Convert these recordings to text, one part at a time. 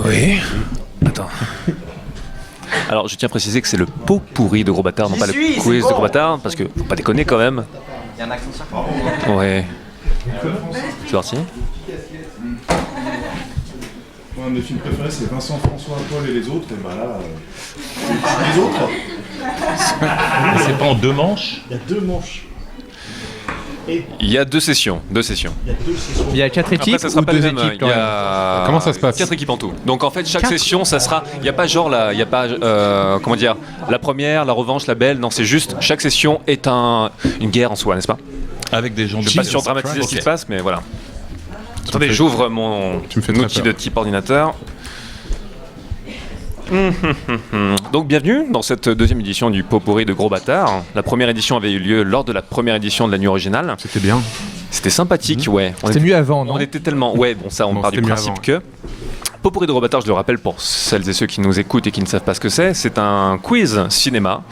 Oui. Attends. Alors, je tiens à préciser que c'est le pot pourri de Gros Bâtard, non pas le quiz de Gros Bâtard, parce que faut pas déconner quand même. Il y a un accent sur. Ouais. C'est parti. Un de mes films préférés, c'est Vincent, François, Paul et les autres. Et bah là, les autres. C'est pas en 2 manches? Il y a 2 manches. Il y a 2 sessions. Il y a 4 équipes. Après, ça sera ou pas 2 les mêmes. équipes. Il y a... Comment ça se passe? 4 équipes en tout. Donc en fait, chaque session, ça sera. Il n'y a pas genre il y a pas comment dire, la première, la revanche, la belle. Non, c'est juste chaque session est une guerre en soi, n'est-ce pas? Avec des gens Je de ne vais pas surdramatiser ce qui se passe, mais voilà. Attendez, j'ouvre mon outil de type ordinateur. Donc bienvenue dans cette deuxième édition du pot pourri de Gros Bâtard. La première édition avait eu lieu lors de la première édition de la nuit originale. C'était bien. C'était sympathique, ouais. C'était mieux avant, non? On était tellement... Ouais, bon ça, on part du c'était mieux principe avant. que... Pot pourri de Gros Bâtard, je le rappelle pour celles et ceux qui nous écoutent et qui ne savent pas ce que c'est un quiz cinéma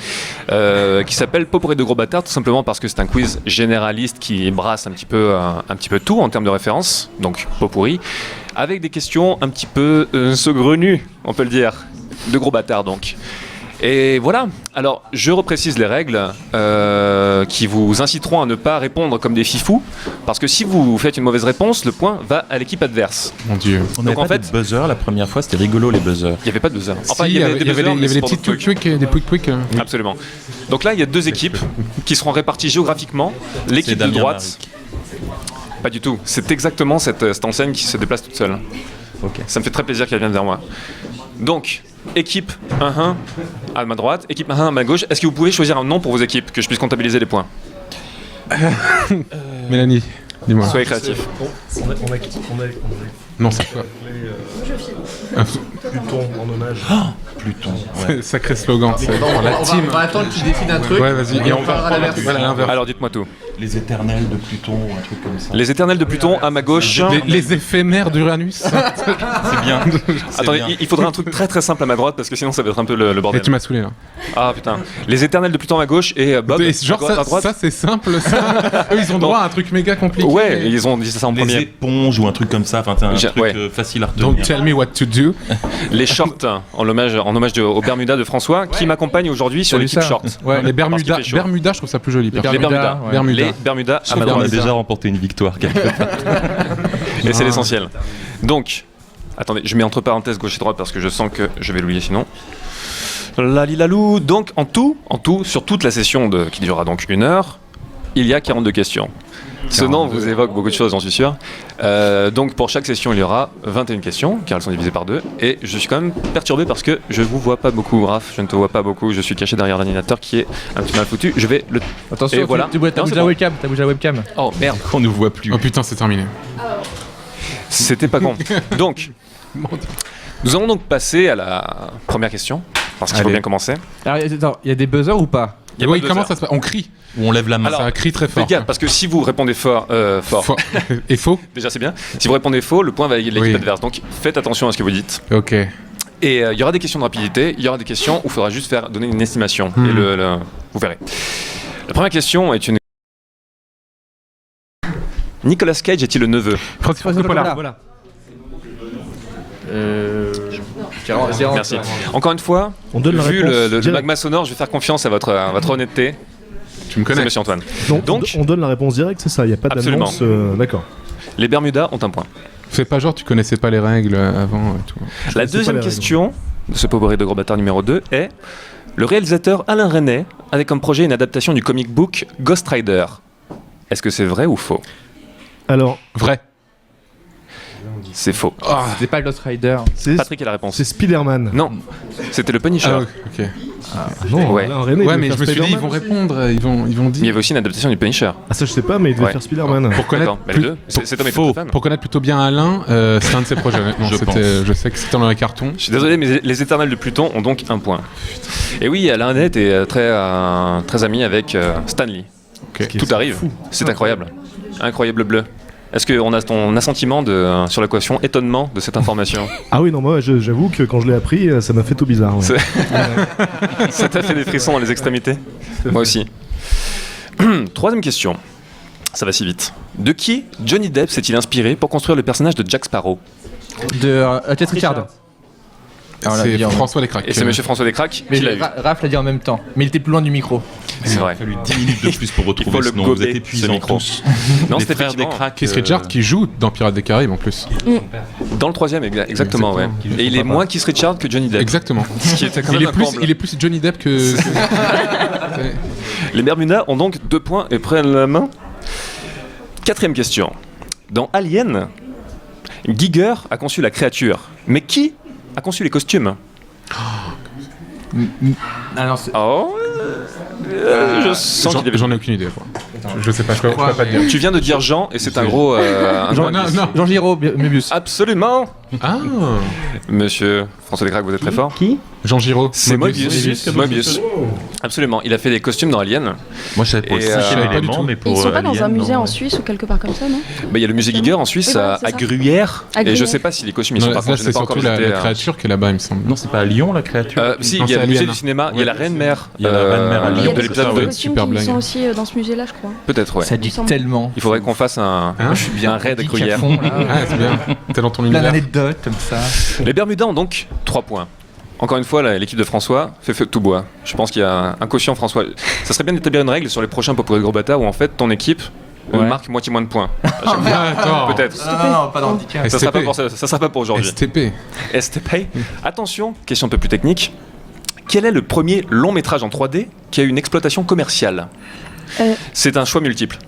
qui s'appelle Pot pourri de Gros Bâtard, tout simplement parce que c'est un quiz généraliste qui brasse un petit peu tout en termes de référence, donc pot pourri, avec des questions un petit peu saugrenues, on peut le dire, de Gros Bâtard donc. Et voilà, alors je reprécise les règles qui vous inciteront à ne pas répondre comme des fifous, parce que si vous faites une mauvaise réponse, le point va à l'équipe adverse. Mon Dieu. On avait Donc, en pas fait- des buzzers la première fois, c'était rigolo les buzzers. Il n'y avait pas de buzzer. Enfin, Si, il y avait des buzzers, mais c'est des pour petites d'autres trucs. quick, des quick. Absolument. Donc là, il y a 2 équipes qui seront réparties géographiquement. L'équipe de Damien droite, pas du tout. C'est exactement cette enseigne qui se déplace toute seule. Ok. Ça me fait très plaisir qu'elle vienne vers moi. Donc, équipe 1-1 à ma droite, équipe 1-1 à ma gauche. Est-ce que vous pouvez choisir un nom pour vos équipes, que je puisse comptabiliser les points? Mélanie, dis-moi. Soyez créatifs. Non, c'est toi. Pluton en hommage. Pluton. Sacré slogan. C'est pour la team. On va attendre qu'il décide un truc. Ouais, vas-y. Et on parlera à l'inverse. Voilà, l'inverse. Alors, dites-moi tout. Les éternels de Pluton, un truc comme ça. Les éternels de Pluton à ma gauche. Les éphémères d'Uranus. C'est bien. Attendez, il faudrait un truc très très simple à ma droite parce que sinon ça va être un peu le Et bordel. tu m'as saoulé là. Ah putain. Les éternels de Pluton à ma gauche et Bob Et genre à droite. ça c'est simple ça. Eux ils ont droit à un truc méga compliqué. Ouais, ils ont dit ça en Les premier. éponges ou un truc comme ça, enfin, c'est un truc Ouais. facile à retenir. Donc tell me what to do. Les shorts en hommage au Bermuda de François qui m'accompagne aujourd'hui sur T'as vu l'équipe ça? short. Ouais, les Parce qu'il Bermuda. fait chaud. Bermuda, je trouve ça plus joli. Les perso. Bermuda. ouais. Bermuda. Les Bermuda à ma On a droite. déjà remporté une victoire quelque part. Et c'est l'essentiel. Donc, attendez, je mets entre parenthèses gauche et droite parce que je sens que je vais l'oublier sinon. Lalilalou. Donc en tout, sur toute la session qui durera donc 1 heure, il y a 42 questions. Ce nom vous évoque beaucoup de choses, j'en suis sûr. Donc pour chaque session, il y aura 21 questions, car elles sont divisées par 2. Et je suis quand même perturbé parce que je vous vois pas beaucoup, Raph. Je ne te vois pas beaucoup. Je suis caché derrière l'ordinateur qui est un petit mal foutu. Je vais le... Attention, Et voilà. t'as Non, bougé c'est la bon. webcam. T'as bougé la webcam. Oh merde, On ne voit plus. Oh putain, c'est terminé. c'était pas con. Donc, nous allons donc passer à la première question, parce qu'il faut Allez. bien commencer. Alors, attends, il y a des buzzers ou pas? Il y a Oui, pas de comment buzzer. ça se passe? On crie. Ou on lève la main. Alors, C'est un cri très fort. Faites gaffe, parce que si vous répondez fort, Faux. Et faux? déjà c'est bien. Si vous répondez faux, le point va à l'équipe Oui. adverse. Donc faites attention à ce que vous dites. Ok. Et il y aura des questions de rapidité, il y aura des questions où il faudra juste donner une estimation. Et vous verrez. La première question est une... Nicolas Cage est-il le neveu? Francis Coppola. Voilà. Merci. Encore une fois, On donne la vu réponse le direct. magma sonore, je vais faire confiance à votre honnêteté. Tu me C'est connais. monsieur Antoine. Donc, on donne la réponse directe, c'est ça, il n'y a pas Absolument. d'annonce. D'accord. Les Bermudas ont un point. Fais pas genre tu connaissais pas les règles avant et tout. La connaissais pas deuxième les question de ce pot pourri de Gros Bâtard numéro 2 est: le réalisateur Alain Resnais avait comme projet une adaptation du comic book Ghost Rider. Est-ce que c'est vrai ou faux? Alors, Vrai. C'est faux. C'est pas Ghost Rider. c'est Patrick a la réponse. Spider-Man. Non, c'était le Punisher. Ah, ok. Non, Ouais. Alain Resnais, il Ouais, devait mais je faire me suis dit, ils Spider-Man vont aussi. répondre, ils vont Mais il y dire. avait aussi une adaptation du Punisher. Ah, ça, je sais pas, mais il devait Ouais. faire Spider-Man. Pour connaître, D'accord, mais les deux, c'est Tom et faux. Femme. Pour connaître plutôt bien Alain, c'est un de ses projets. honnêtement. Je Je sais que c'était dans les cartons. Je suis désolé, mais les Éternels de Pluton ont donc un point. Et oui, Alain Resnais était très ami avec Stan Lee. Ok. Tout arrive. C'est incroyable. Incroyable bleu. Est-ce qu'on a ton assentiment sur l'équation étonnement de cette information? Ah oui, non, moi, j'avoue que quand je l'ai appris, ça m'a fait tout bizarre. ouais. Ça t'a fait des frissons dans les extrémités? Moi aussi. Troisième question. Ça va si vite. De qui Johnny Depp s'est-il inspiré pour construire le personnage de Jack Sparrow? De Keith Richard. Alors là, C'est bien, François Descraques. Et c'est monsieur François Descraques Mais qui l'a eu. Raph l'a dit en même temps. Mais il était plus loin du micro. C'est vrai. Il a fallu 10 minutes de plus pour Il retrouver faut ce le nom. Vous gober, êtes ce épuisants micro. tous. Non, Les c'était frères effectivement Descraques. Keith Richards qui joue dans Pirates des Caraïbes en plus. dans le troisième, exactement, ouais. Et il est moins Keith Richards que Johnny Depp. Exactement. Ce qui était quand Il même est, un plus, comble. il est plus Johnny Depp que. Les Bermudas ont donc 2 points et prennent la main. 4e question. Dans Alien, Giger a conçu la créature. Mais qui a conçu les costumes? Ah non, c'est. Oh, je sens qu'il y avait... J'en ai aucune idée. Quoi. Je sais pas, je peux pas te dire. Tu viens de dire Jean et c'est un gros... un gros Non, indice. non. Jean Giraud, Mébius. Absolument. Ah, Monsieur François Descraques, vous êtes très fort. Jean Giraud. C'est Mobius. Mobius. Absolument. Il a fait des costumes dans Alien. Moi, je savais pas le Et, cinquième pas du élément, tout. mais Et pour ils sont pas dans un Alien, musée non. en Suisse ou quelque part comme ça, non? Il y a le musée Giger en Suisse, Oui, voilà, à c'est ça. Gruyère. À Et je Gruyère. sais pas si les costumes ils sont Non, par là, contre. Je n'ai c'est pas encore surtout visité. la créature qui est là-bas, il me semble. Non, c'est pas à Lyon, la créature. Si, Non, il y a c'est le musée Alien. du cinéma, il y a la Reine-Mère. Il y a la Reine-Mère à Il y a Lyon, de des l'épisode ça, des ouais. costumes Super qui blague. sont aussi dans ce musée-là, je crois. Peut-être, ouais. Ça dit tellement. Il faudrait qu'on fasse un raid Gruyère. Ah, c'est bien. T'es dans ton Plein univers. d'anecdotes comme ça. Les Bermudas ont donc 3 points. Encore une fois, l'équipe de François fait feu de tout bois. Je pense qu'il y a un quotient François. Ça serait bien d'établir une règle sur les prochains Popcorn Gros Bâtards où en fait ton équipe marque moitié moins de points. Ah, attends. Peut-être. Non, pas dans le handicap. Ça sera pas STP. pour ça sera pas pour aujourd'hui. STP. STP. Attention, question un peu plus technique. Quel est le premier long métrage en 3D qui a eu une exploitation commerciale? C'est un choix multiple.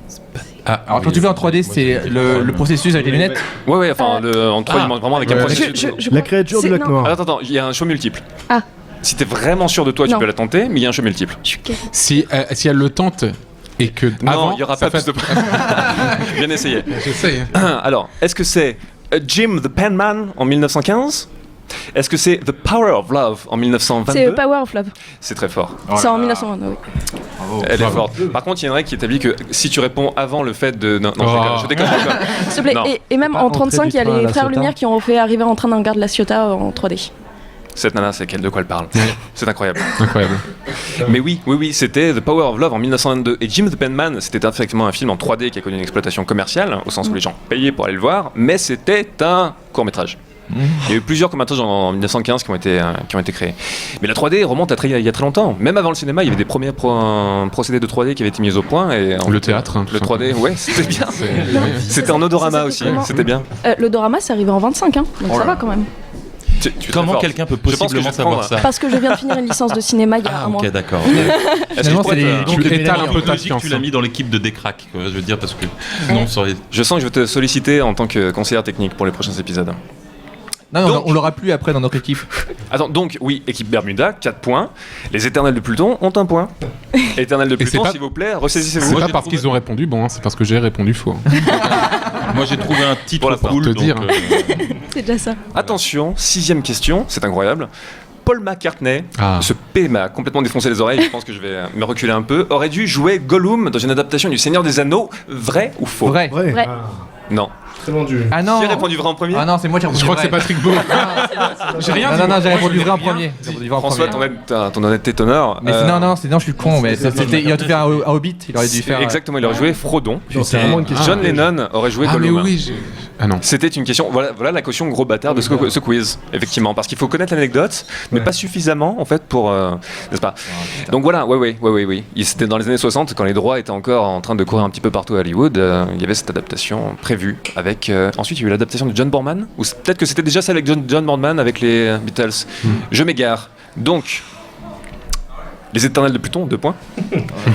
Alors quand tu fais en 3D, c'est le processus avec les lunettes. Ouais, enfin en 3D, vraiment avec un Ouais. processus. La créature du lac noir. Attends, il y a un choix multiple. Ah. Si t'es vraiment sûr de toi, tu Non. peux la tenter, mais il y a un choix multiple. Je suis quasi- Si elle le tente et que. Non, avant, il n'y aura ça pas plus fait- de... Bien essayé. J'essaye. Alors, est-ce que c'est Jim the Penman en 1915? Est-ce que c'est The Power of Love en 1922? C'est Power of Love. C'est très fort. C'est en 1922, oui. Elle est Bravo. forte. Par contre, il y a une règle qui établit que si tu réponds avant le fait de... Non, Oh. je déconne. S'il te plaît. Non. Et même Pas en entrée 35, du il y a train à les la Frères Ciotat. Lumière qui ont fait arriver en train d'un garde la Ciotat en 3D. Cette nana, c'est de quoi elle parle. C'est incroyable. Incroyable. Mais oui, c'était The Power of Love en 1922. Et Jim the Penman, c'était effectivement un film en 3D qui a connu une exploitation commerciale, au sens où les gens payaient pour aller le voir, mais c'était un court-métrage. Il y a eu plusieurs courts-métrages en 1915 qui ont été créés. Mais la 3D remonte il y a très longtemps. Même avant le cinéma, il y avait des premiers procédés de 3D qui avaient été mis au point. Et Le théâtre. hein, tout Le 3D, ouais, c'était bien. Non, C'était en odorama ça aussi, s'appelle comment c'était bien. Le Dorama, c'est arrivé en 25, hein, donc ça va quand même. Tu es très Comment fort. quelqu'un peut Je pense que possiblement je vais savoir prendre- ça? Parce que je viens de finir une licence de cinéma il y a Ah, un mois. ok, d'accord. Est-ce que je Finalement, pourrais c'est te- les- Tu les étales un médailles. peu ta Logique, science. tu l'as mis dans l'équipe de Décrac, quoi, je veux dire, parce que sinon, ça aurait... Je sens que je vais te solliciter en tant que conseillère technique pour les prochains épisodes. Non, Donc- on l'aura plus après dans notre équipe. Attends, donc oui, équipe Bermuda, 4 points. Les éternels de Pluton ont 1 point. Éternels de Et c'est Pluton, pas- s'il vous plaît, ressaisissez-vous. C'est Moi, pas j'ai parce trouvé- qu'ils ont répondu bon, hein, c'est parce que j'ai répondu faux. Moi, j'ai trouvé un Pour titre la part, cool, te donc... dire. C'est déjà ça. Attention, 6ème question, c'est incroyable. Paul McCartney, Ah. ce P m'a complètement défoncé les oreilles, je pense que je vais me reculer un peu, aurait dû jouer Gollum dans une adaptation du Seigneur des Anneaux, vrai ou faux? Vrai. Vrai. Vrai. Non. Très vendu. Ah non. Qui a répondu vrai en premier? Ah non, c'est moi qui ai répondu Je crois que c'est vrai. Patrick Beau. J'ai rien Non, dit. non, j'ai répondu Moi, vrai en je dis rien. premier. J'ai répondu vrai en François, premier. ton honnêteté t'honore. Mais non, je suis con. Mais c'était, il aurait dû faire un Hobbit. Il aurait dû faire. Exactement, il aurait joué Frodon. C'est vraiment une question. John Lennon aurait joué Ah mais Gollum. oui. Ah non. C'était une question, voilà la caution gros bâtard de ce quiz, effectivement, parce qu'il faut connaître l'anecdote, mais pas suffisamment en fait pour, n'est-ce pas? Donc voilà, oui. C'était dans les années 60 quand les droits étaient encore en train de courir un petit peu partout à Hollywood, il y avait cette adaptation prévue avec, ensuite il y a eu l'adaptation de John Boorman, ou peut-être que c'était déjà celle avec John Boorman avec les Beatles. Je m'égare. Donc, les éternels de Pluton, 2 points.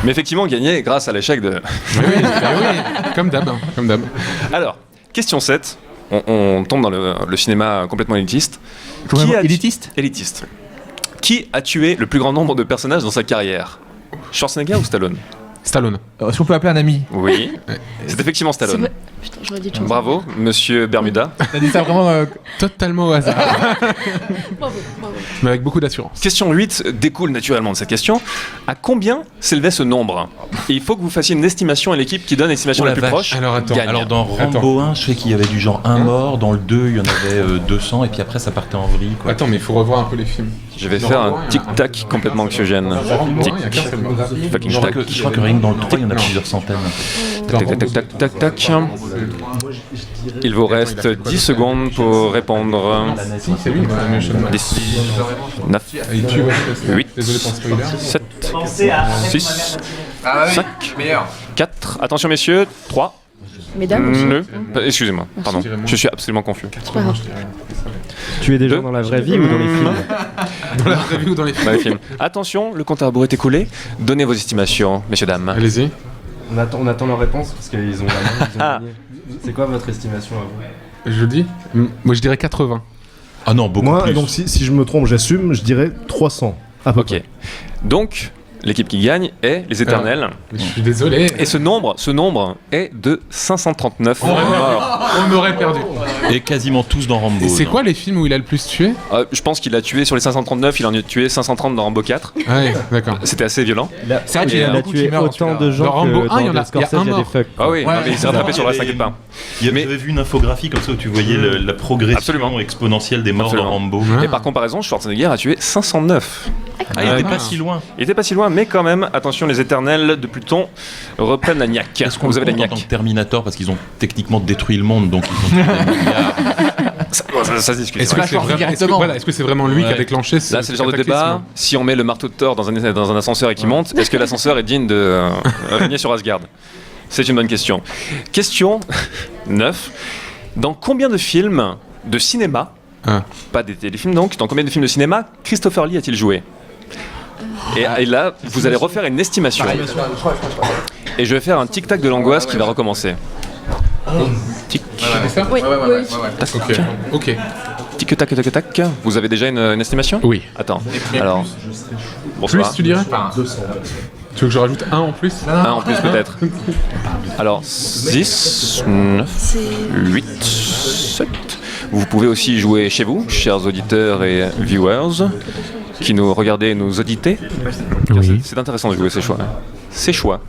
Mais effectivement gagné grâce à l'échec de... Oui, comme d'hab, hein, comme d'hab. Alors, question 7. On tombe dans le cinéma complètement élitiste. Complètement Qui a- élitiste. Élitiste. Qui a tué le plus grand nombre de personnages dans sa carrière? Schwarzenegger ou Stallone? Stallone. Est-ce qu'on peut appeler un ami? Oui, Ouais. c'est effectivement C'est Stallone. vrai. Putain, j'aurais dit de chance. Bravo, monsieur Bermuda. T'as dit ça vraiment. Totalement au hasard, Bravo. mais avec beaucoup d'assurance. Question 8 découle naturellement de cette question. À combien s'élevait ce nombre? Et il faut que vous fassiez une estimation à l'équipe qui donne l'estimation Oh la la plus vache. proche. Alors attends. gagne. Alors dans Rambo 1, je sais qu'il y avait du genre un mort, dans le 2 il y en avait 200 et puis après ça partait en vrille quoi. Attends, mais il faut revoir un peu les films. Je vais Dans faire Rambo, un il y en a tic-tac complètement anxiogène. Il y a qu'un seul mort. Fucking Je crois, tac. que rien que dans le 3 il y en a Non. plusieurs centaines. Tac, tac, tac, tac, tac, tac. Il vous reste 10 secondes pour répondre. Si, c'est lui, Sean Bean. 10, 9, Il tue, ouais, c'est ça. 8, Désolé pour le spoiler. 7, 6, 5, 4. Attention messieurs, 3. Mesdames aussi. Excusez-moi, pardon. Je suis absolument confus. C'est pas grave. Tu es déjà dans la vraie vie ou dans les films? Dans la vraie vie ou dans les films? Dans les films. Attention, le compte à rebours est écoulé. Donnez vos estimations, messieurs, dames. Allez-y. On attend leur réponse parce qu'ils ont la main. Ils ont gagné. C'est quoi votre estimation à vous? Je dis moi je dirais 80. Ah non, beaucoup Moi, plus. donc si je me trompe, j'assume, je dirais 300. À peu Ok. près. Donc, l'équipe qui gagne est les Éternels. Je suis désolé. Et ce nombre est de 539 morts. On aurait perdu. Et quasiment tous dans Rambo. Et c'est non. quoi les films où il a le plus tué? Je pense qu'il a tué sur les 539, il en a tué 530 dans Rambo 4. Ah ouais, d'accord. C'était assez violent. C'est vrai qu'il y Il en a a beaucoup qui tué meurent. autant celui-là. de gens Dans Rambo que 1, il y en a- dans il y a Scorsese, un il y a des mort. fucks. Ah oui, non, mais il s'est rattrapé sur le reste, Et- t'inquiète pas. Vous Mais- avez vu une infographie comme ça où tu voyais la progression Absolument. exponentielle des morts Absolument. dans Rambo. Et par comparaison, Schwarzenegger a tué 509. Ah, il était pas si loin. Il était pas si loin, mais quand même, attention, les Éternels de Pluton reprennent la niaque. Est-ce qu'on Vous avez la compte en niaque. tant que Terminator parce qu'ils ont techniquement détruit le monde, donc ils ont tué des milliards. Ça se discute. Est-ce c'est que vrai. c'est vraiment, directement. est-ce que c'est vraiment lui qui a Ouais. déclenché ce Là, c'est le genre de cataclysme? débat. Si on met le marteau de Thor dans un ascenseur et qu'il monte, est-ce que l'ascenseur est digne de régner sur Asgard? C'est une bonne question. Question 9. Dans combien de films de cinéma, Ah. pas des téléfilms donc, dans combien de films de cinéma Christopher Lee a-t-il joué? Et là, vous allez refaire une estimation. Et je vais faire un tic-tac de l'angoisse qui va recommencer. Tic, C'est ça? Oui, oui. Ok. Ok. tic, tac, tac, tac. Vous avez déjà une estimation? Oui. Attends. Alors. Plus, Bonsoir. tu dirais? Tu veux que je rajoute un en plus? Un en plus peut-être. Alors 6, 9, 8, 7. Vous pouvez aussi jouer chez vous, chers auditeurs et viewers, qui nous regardez et nous auditez. Oui. C'est intéressant de jouer ces choix. Ces choix,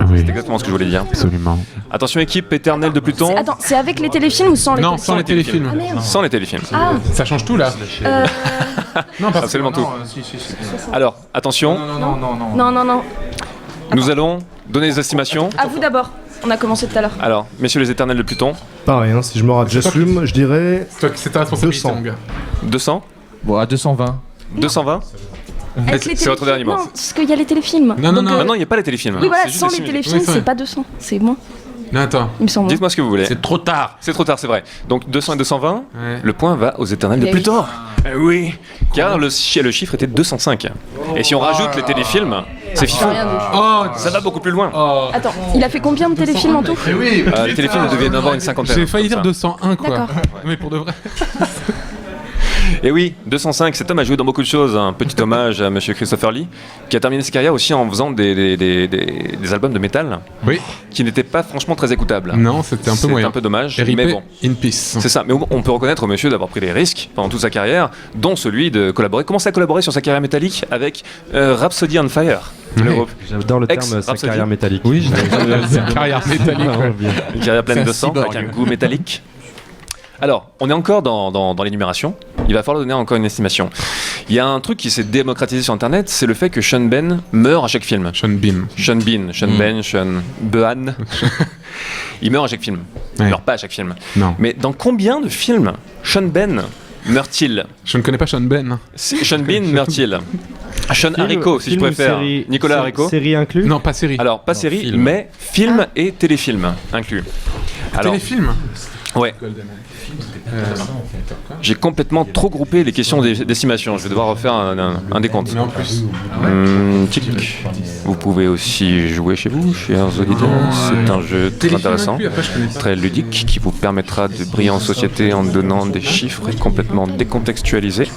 Oui. c'est exactement ce que je voulais dire. Absolument. Attention équipe éternelle de Pluton. Attends, c'est avec les téléfilms ou sans les Non, téléfilms? sans les téléfilms. Ah merde. Sans les téléfilms. Ah, Ça change tout là. Non, parce Absolument tout. Alors, attention, non, non, non. nous allons donner des estimations. À vous d'abord. On a commencé tout à l'heure. Alors, messieurs les éternels de Pluton, Pareil, hein, si je me rate, j'assume, je dirais c'est ta responsabilité, 200. mon gars. 200, Bon, à 220. 220. Avec les C'est votre dernier téléfilms. mot. Non, parce qu'il y a les téléfilms. Non, non, Donc, non. Maintenant, il n'y a pas les téléfilms. Oui, voilà, C'est juste sans des les simili- téléfilms, Oui, c'est c'est vrai. pas 200. C'est moins, Non, attends. il me semble. Dites-moi ce que vous voulez. C'est trop tard. C'est trop tard, c'est vrai. Donc 200 et 220, Ouais. le point va aux éternels de Eh oui. Pluton. Oui. Car le chiffre était 205. Et si on rajoute les téléfilms, c'est fifou. Rien dit. Oh, Ça va beaucoup plus loin. oh. Attends, il a fait combien de téléfilms en tout? Les téléfilms devaient en avoir une cinquantaine. J'ai failli dire comme 201 quoi. D'accord. Mais pour de vrai. Et oui, 205, cet homme a joué dans beaucoup de choses. Un petit hommage à monsieur Christopher Lee, qui a terminé sa carrière aussi en faisant des albums de métal Oui. qui n'étaient pas franchement très écoutables. Non, c'était un peu C'est moyen. un peu dommage, RIP mais bon. in peace. C'est ça, mais on peut reconnaître au monsieur d'avoir pris des risques pendant toute sa carrière, dont celui de collaborer, commencer à collaborer sur sa carrière métallique avec Rhapsody on Fire, le Ouais. groupe. J'adore le terme sa Ex-Rhapsody. carrière métallique. Oui, Une carrière métallique. Ah, ouais. bien. Une carrière pleine C'est un de sang, cyborg. avec un goût métallique. Alors, on est encore dans l'énumération. Il va falloir donner encore une estimation. Il y a un truc qui s'est démocratisé sur Internet, c'est le fait que Sean Ben meurt à chaque film. Sean Bean. Sean Bean, Sean Ben, Sean Behan. Il meurt à chaque film. Il Ouais. meurt pas à chaque film. Non. Mais dans combien de films Sean Ben meurt-il? Je ne connais pas Sean Ben. Sean Bean meurt-il? Sean Film- Haricot, si je film ou préfère. série- Nicolas sé- Haricot. Série inclus. Non, pas série. Alors, pas série, film. mais film et téléfilm inclus. Alors, Téléfilm. ouais, j'ai complètement trop groupé les questions d'estimation. Je vais devoir refaire un décompte. Mais en plus. Tic. Vous pouvez aussi jouer chez vous, chers auditeurs. C'est un jeu très Téléfilm intéressant, inclus, après, je connais pas. très ludique, qui vous permettra de briller en société en donnant des chiffres complètement décontextualisés.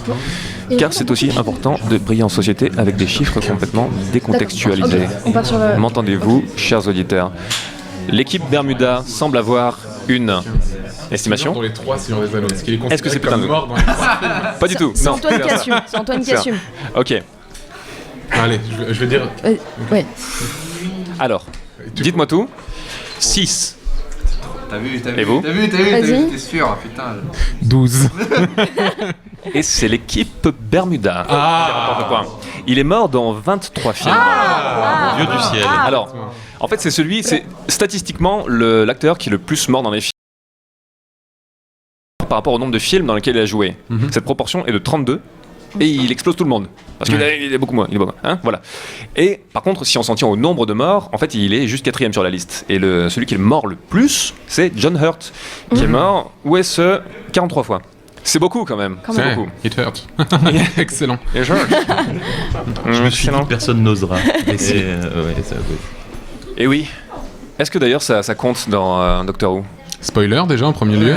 Car c'est aussi important de briller en société avec des chiffres complètement décontextualisés. Ok, on part sur le. M'entendez-vous, chers auditeurs? L'équipe Bermuda semble avoir une estimation. Dans les trois Seigneurs des Anneaux. Est-ce que c'est comme putain de- mort dans les trois films? Pas du tout. C'est Non. Antoine qui assume. C'est Antoine qui Ça. assume. Ok. Allez, je vais dire. Ouais. Alors, dites-moi tout. 6. Et vous? Vas-y. T'es sûr, putain. 12. Et c'est l'équipe Bermuda. Ah. N'importe quoi. Il est mort dans 23 films. Dieu du ciel. Alors, en fait, c'est statistiquement l'acteur qui est le plus mort dans les films. par rapport au nombre de films dans lesquels il a joué. Cette proportion est de 32 et il explose tout le monde. Parce qu'il est beaucoup moins. Hein, voilà. Et par contre, si on s'en tient au nombre de morts, en fait, il est juste 4e sur la liste. Et celui qui est mort le plus, c'est John Hurt, qui est mort, où est-ce 43 fois. C'est beaucoup quand même. C'est beaucoup. It hurt. Excellent. Et George. Je me suis dit que personne n'osera. Et oui. Est-ce que d'ailleurs ça compte dans Doctor Who? Spoiler déjà en premier lieu.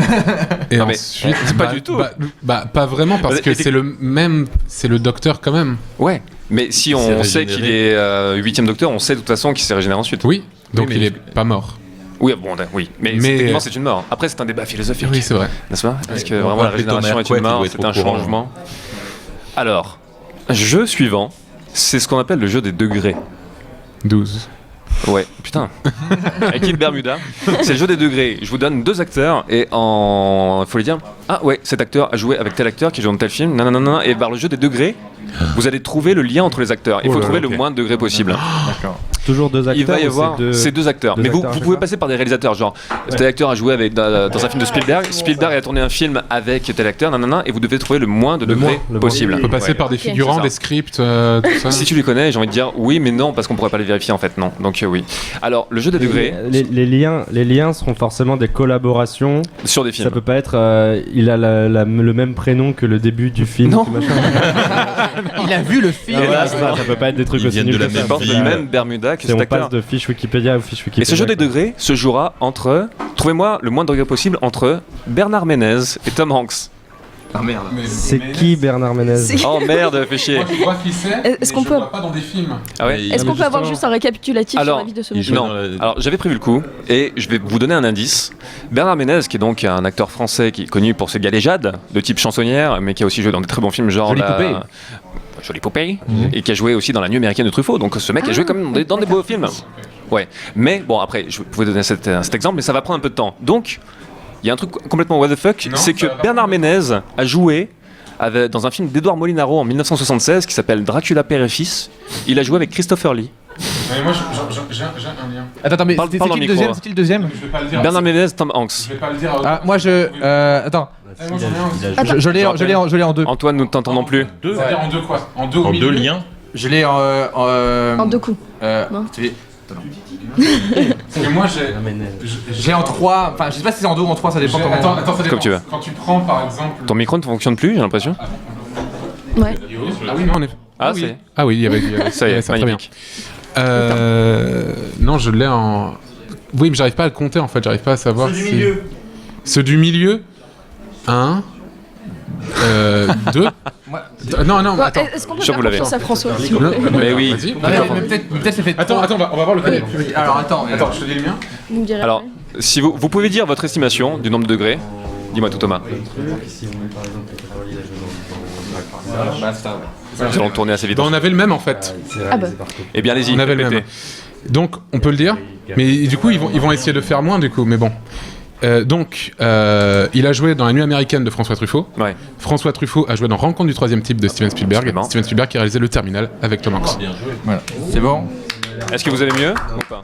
Et non, mais ensuite, pas du tout. Pas vraiment parce que c'est le docteur quand même. Ouais. Mais si on sait qu'il est 8e docteur, on sait de toute façon qu'il s'est régénéré ensuite. Oui. Donc il est pas mort. Oui, bon, oui. Mais techniquement, c'est une mort. Après, c'est un débat philosophique. Oui, c'est vrai. N'est-ce pas? Parce que vraiment, la régénération est une mort, c'est un changement. Alors, jeu suivant, c'est ce qu'on appelle le jeu des degrés. 12. Ouais, putain. Avec Kid Bermuda. C'est le jeu des degrés. Je vous donne 2 acteurs et il faut les dire. Ah ouais, cet acteur a joué avec tel acteur qui joue dans tel film. Non. Et par le jeu des degrés, vous allez trouver le lien entre les acteurs. Il faut trouver le moins de degrés possible. D'accord. Toujours 2 acteurs. Il va y avoir ces 2 acteurs. Mais vous pouvez passer par des réalisateurs. Genre, tel acteur a joué dans un film de Spielberg. Spielberg a tourné un film avec tel acteur. Et vous devez trouver le moins de degrés possible. On peut passer par des figurants, des scripts, tout ça. Si tu les connais, j'ai envie de dire oui, mais non, parce qu'on pourrait pas les vérifier en fait. Non. Donc oui. Alors, le jeu des degrés. Les liens seront forcément des collaborations sur des films. Ça peut pas être. Il a le même prénom que le début du film. Non. Il a vu le film. Ça peut pas être des trucs aussi nuls que ça. Porte le même Bermuda que cet acteur. On passe de fiche Wikipédia ou fiche Wikipédia. Et ce jeu des degrés se jouera entre. Trouvez-moi le moins de degrés possible entre Bernard Ménez et Tom Hanks. Ah merde. C'est qui Bernard Ménez? Oh merde, fais chier. Moi je vois qui c'est. Est-ce qu'on peut pas dans des films. Ah ouais. Est-ce qu'on peut avoir juste un récapitulatif sur la vie de ce monsieur? Non. Alors j'avais prévu le coup et je vais vous donner un indice. Bernard Ménez, qui est donc un acteur français qui est connu pour ses galéjades de type chansonnière, mais qui a aussi joué dans des très bons films genre Jolie Poupée, et qui a joué aussi dans La Nuit américaine de Truffaut. Donc ce mec a joué quand même dans des beaux films. Ouais. Mais bon, après, je vais vous donner cet exemple, mais ça va prendre un peu de temps. Donc, il y a un truc complètement what the fuck, c'est que Bernard Ménez a joué dans un film d'Edouard Molinaro en 1976 qui s'appelle Dracula Père et Fils. Il a joué avec Christopher Lee. Mais moi j'ai un lien. Attends, mais c'est qui le deuxième? Je vais pas le dire. Bernard Ménez, Tom Hanks. Je vais pas le dire. Ah, moi attends. Je l'ai en 2. Antoine, nous ne t'entendons plus. C'est-à-dire en 2 quoi? En 2 En 2 liens. Je l'ai En 2 coups. Non. Parce que moi j'ai en 3, enfin je sais pas si c'est en 2 ou en 3, ça dépend comment. Attends, ça dépend. Comme tu veux. Quand tu prends par exemple. Ton micro ne fonctionne plus, j'ai l'impression. Ouais. Ah oui, non, on est. Ah, c'est. Ah oui, il y avait ça y est, très bien. magnifique. Non, je l'ai en. Oui, mais j'arrive pas à le compter en fait, j'arrive pas à savoir. Ceux du milieu. Ceux du milieu 1, 2. Non, attends. Est-ce qu'on peut faire confiance à François? Mais oui. Peut-être c'est fait. Attends, on va voir le cadet. Alors attends, je te dis le mien. Vous me direz. Alors, si vous pouvez dire votre estimation du nombre de degrés. Dis-moi tout, Thomas. Nous allons tourner assez vite. On avait le même en fait. Ah bah. Eh bien, allez-y. On avait le même. Donc, on peut le dire. Mais du coup, ils vont essayer de faire moins du coup. Mais bon. Donc, il a joué dans La Nuit américaine de François Truffaut. Ouais. François Truffaut a joué dans Rencontre du troisième type de Steven Spielberg. Absolument. Steven Spielberg qui a réalisé Le Terminal avec Tom Hanks. Bien joué. Voilà. C'est bon. Est-ce que vous allez mieux ou pas?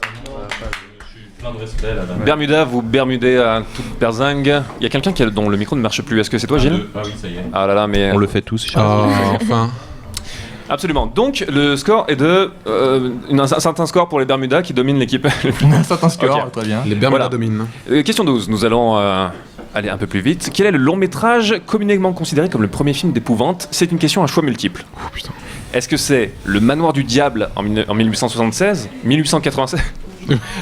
Plein de respect là. Bermuda, vous bermudez à toute berzingue. Il y a quelqu'un dont le micro ne marche plus. Est-ce que c'est toi, Gilles? Ah oui, ça y est. Ah là là, mais. On le fait tous. Enfin. Absolument. Donc, le score est de. Un certain score pour les Bermudas qui dominent l'équipe. Un certain score, Ok. très bien. Les Bermuda Voilà. dominent. Question 12. Nous allons aller un peu plus vite. Quel est le long métrage communément considéré comme le premier film d'épouvante? C'est une question à choix multiple. Oh putain. Est-ce que c'est Le Manoir du Diable en 1876, 1896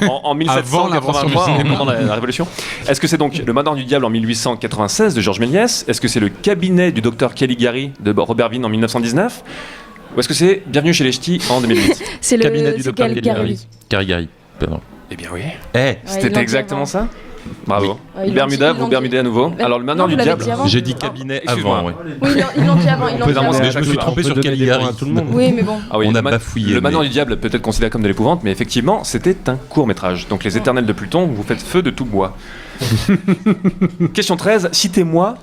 en 1783, avant la Révolution? Est-ce que c'est donc Le Manoir du Diable en 1896 de Georges Méliès? Est-ce que c'est Le Cabinet du docteur Caligari de Robert Wiene en 1919? Ou est-ce que c'est Bienvenue chez les Ch'tis en 2008? C'est le Cabinet du docteur Caligari. Caligari. Pardon. Eh bien oui. C'était exactement ça. Bravo. Ils l'ont Bermuda, dit- vous bermudez à nouveau. Mais- Alors, Le Manoir non, du vous l'avez Diable. dit avant. J'ai dit cabinet excuse-moi. avant, ouais. Oui, ils l'ont dit avant. Ils l'ont dit Évidemment, avant. c'est- Je me suis trompé sur Caligari. À tout le monde. Oui, mais bon. Ah oui, On a le bafouillé, Le Manoir mais- du Diable peut être considéré comme de l'épouvante, mais effectivement, c'était un court-métrage. Donc, Les Éternels de Pluton, vous faites feu de tout bois. Question 13. Citez-moi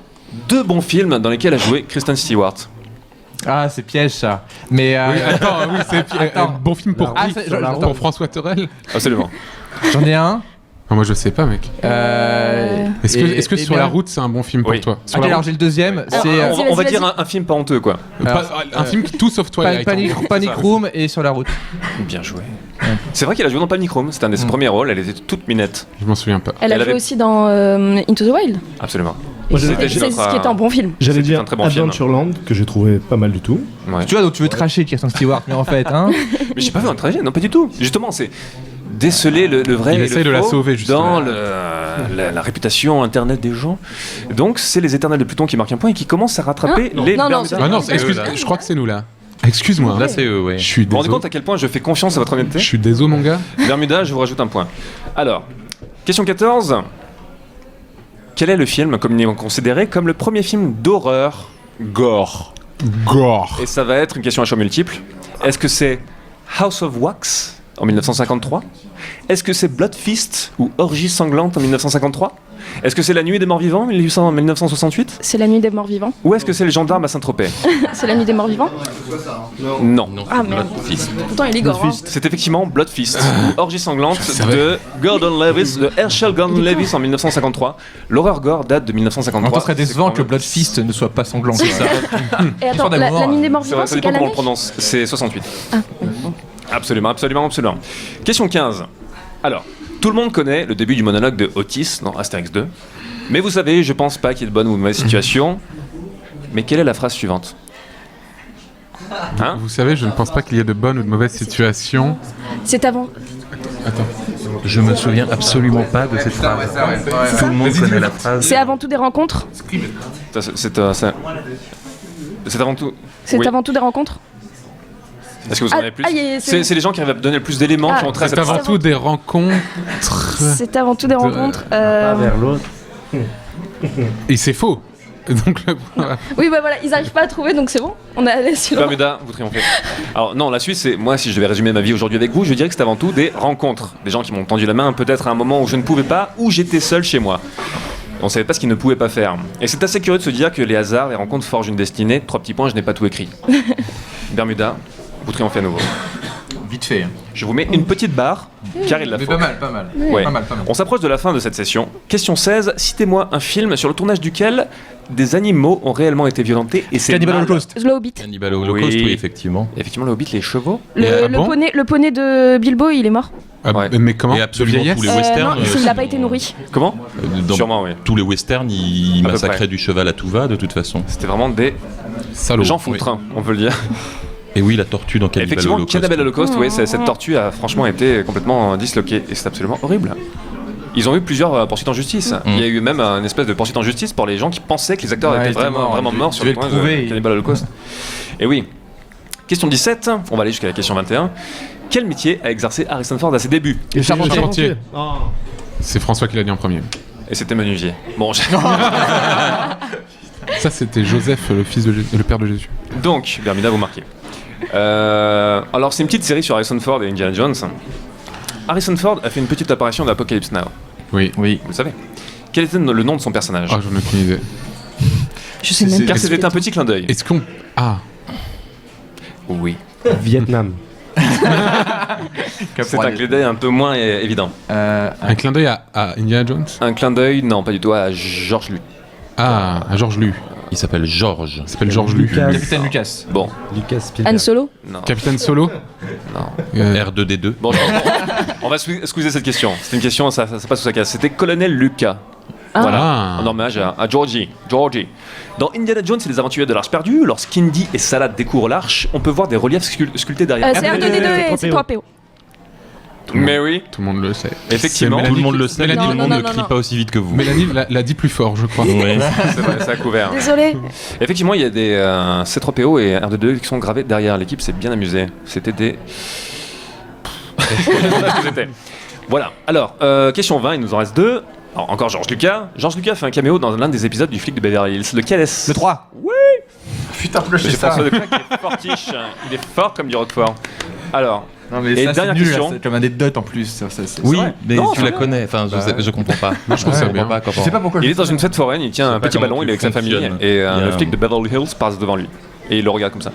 2 bons films dans lesquels a joué Kristen Stewart. Ah, c'est piège ça. Mais Oui, attends, c'est Attends. bon film pour Ah, qui c'est- Pour attends. François Terrel. Absolument. j'en ai un. Moi, je sais pas, mec. Est-ce que et Sur bien- la route, c'est un bon film pour Oui. toi? Sur Ok, la alors route, j'ai le deuxième. C'est On va vas-y. dire un film pas honteux, quoi. un film tout sauf Twilight. Panic Room et Sur la route. Bien joué. C'est vrai qu'elle a joué dans Panic Room, c'était un de ses premiers rôles, elle était toute minette. Je m'en souviens pas. Elle a Elle joué avait- aussi dans Into the Wild. Absolument. Moi, j'ai- C'est ce qui est un bon film. J'allais C'était dire un très bon film. Adventureland, que j'ai trouvé pas mal du tout. Ouais. Tu vois, donc tu veux tracher Kirsten Stewart, mais en fait, hein. Mais j'ai pas vu un trajet, non, pas du tout. Justement, c'est déceler le vrai Il et le essaye de la faux sauver, justement. dans la réputation internet des gens. Donc, c'est les Éternels de Pluton qui marquent un point et qui commencent à rattraper les Non, Bermudas. Ah non, c'est excuse, eux, là. je crois que c'est nous là. Excuse-moi. Là, c'est eux, ouais. Je suis Vous vous rendez désolé. compte à quel point je fais confiance à votre honnêteté? Je suis désolé, mon gars. Bermuda, je vous rajoute un point. Alors, question 14. Quel est le film communément considéré comme le premier film d'horreur gore? Gore. Et ça va être une question à choix multiple. Est-ce que c'est House of Wax en 1953? Est-ce que c'est Blood Feast ou Orgie sanglante en 1953? Est-ce que c'est La Nuit des Morts Vivants en 1968? C'est La Nuit des Morts Vivants. Ou est-ce que c'est Les Gendarmes à Saint-Tropez? C'est La Nuit des Morts Vivants. Non. Ah merde. Pourtant il est gore. hein. C'est effectivement Blood Feast ou Orgie sanglante C'est de Gordon Leviss, de Herschel Gordon Leviss en 1953. L'horreur gore date de 1953. En tout serait décevant que le Blood Fist ne soit pas sanglant. Et attends, Histoire d'amour. La Nuit des Morts C'est Vivants, vrai, ça c'est dépend quelle comment on année le prononce. C'est 68. Ah, Absolument, absolument, absolument. Question 15. Alors, tout le monde connaît le début du monologue de Otis dans Astérix 2. Mais vous savez, je pense pas qu'il y ait de bonne ou de mauvaise situation. Mais quelle est la phrase suivante? Hein? Vous savez, je ne pense pas qu'il y ait de bonnes ou de mauvaises situations. C'est avant. Je me souviens absolument pas de cette phrase. Tout le monde connaît la phrase. C'est avant tout des rencontres. C'est avant tout. C'est Oui. avant tout des rencontres. Est-ce que vous en avez plus? c'est C'est les gens qui arrivent à donner le plus d'éléments Ah. qui ont trait à C'est cette avant phrase. tout des rencontres. C'est avant tout des rencontres. Vers l'autre. Et c'est faux. Donc, Oui, bah voilà, ils n'arrivent pas à trouver, donc c'est bon. On a allé sur. Bermuda, vous triomphez. Alors non, la suite, c'est moi, si je devais résumer ma vie aujourd'hui avec vous, je dirais que c'est avant tout des rencontres. Des gens qui m'ont tendu la main, peut-être à un moment où je ne pouvais pas, où j'étais seul chez moi. On savait pas ce qu'ils ne pouvaient pas faire. Et c'est assez curieux de se dire que les hasards, les rencontres forgent une destinée. 3 petits points, je n'ai pas tout écrit. Bermuda, vous triomphez à nouveau. Vite fait. Je vous mets une petite barre, car il la Mais faut. pas mal, pas mal. Ouais. Pas mal, pas mal. On s'approche de la fin de cette session. Question 16. Citez-moi un film sur le tournage duquel des animaux ont réellement été violentés et c'est Cannibal mal. Holocaust. Le Hobbit. Cannibal Holocaust, Oui. oui, effectivement. Effectivement, le Hobbit, les chevaux. Ah bon Le poney de Bilbo, il est mort. Ouais. Mais comment? Et absolument De vieillesse tous les westerns. Non, il n'a pas été nourri. Comment? Dans Sûrement, oui. tous les westerns, ils À peu massacraient près. du cheval à tout va, de toute façon. C'était vraiment des Salaud. gens foutres, hein, on peut le dire. Et oui, la tortue dans Cannibal Effectivement, Holocaust. Cannibal Holocaust, oui, cette tortue a franchement été complètement disloquée et c'est absolument horrible. Ils ont eu plusieurs poursuites en justice. Il y a eu même une espèce de poursuite en justice pour les gens qui pensaient que les acteurs Ouais, étaient ils étaient morts, vraiment ils morts sur devaient le le tournage prouver. de Cannibal Holocaust. Et oui. Question 17, on va aller jusqu'à la question 21. Quel métier a exercé Harrison Ford à ses débuts? Et Charpentier. Charpentier. C'est François qui l'a dit en premier. Et c'était menuisier. Bon, Ça, c'était Joseph, le père de Jésus. donc, Bermuda, vous marquez. Alors, c'est une petite série sur Harrison Ford et Indiana Jones. Harrison Ford a fait une petite apparition dans Apocalypse Now, Oui. Oui. vous le savez. Quel était le nom de son personnage? Ah, j'en ai aucune idée. Je sais même Car pas. c'était un petit clin d'œil. Est-ce qu'on. Ah, Oui. Vietnam. C'est un clin d'œil un peu moins évident. un clin d'œil à Indiana Jones? Un clin d'œil, non, pas du tout, à George Lucas. Ah, à Georges Lu. Il s'appelle Georges. Il s'appelle Georges Lu. Lucas. Capitaine Lucas. Bon, Lucas Spielberg. Han Solo. non. Capitaine Solo. Non. R2D2. Bon, on va squeezer cette question. C'est une question, ça passe sous sa case. C'était Colonel Lucas. Voilà, Ah. en hommage à Georgie. Dans Indiana Jones et les aventuriers de l'Arche perdue, lorsqu'Indy et Salah découvrent l'Arche, on peut voir des reliefs sculptés derrière. C'est R2D2 et c'est 3PO. Mais oui, Tout le monde le sait. Effectivement. C'est Tout le Mélanie monde le qui- sait, mais Mélanie- tout le monde non, ne non, crie non. pas aussi vite que vous. Mélanie l'a dit plus fort, je crois. Ouais. c'est vrai, ça a couvert. Désolé. Effectivement, il y a des C3PO et R2D2 qui sont gravés derrière. L'équipe s'est bien amusée. C'était des. C'était. Voilà. Alors, question 20, il nous en reste 2. Alors, encore George Lucas. George Lucas fait un caméo dans l'un des épisodes du flic de Beverly Hills. Lequel est-ce? Le 3. Oui. Putain, je sais Monsieur ça. François Leclerc qui est fortiche. Il est fort comme du Roquefort. Alors, Non, mais Et ça, dernière c'est nul, question. là, c'est comme un anecdote en plus. C'est Oui, vrai. mais Non, tu c'est la vrai. connais. Enfin, je comprends pas. Moi, je trouve ça bien. pas Je sais pas pourquoi. il est dans une fête foraine, il tient un pas petit comment ballon, tu il est avec sa famille, fonctionnes. et Il y a le un- flic de Beverly Hills passe devant lui. Et il le regarde comme ça.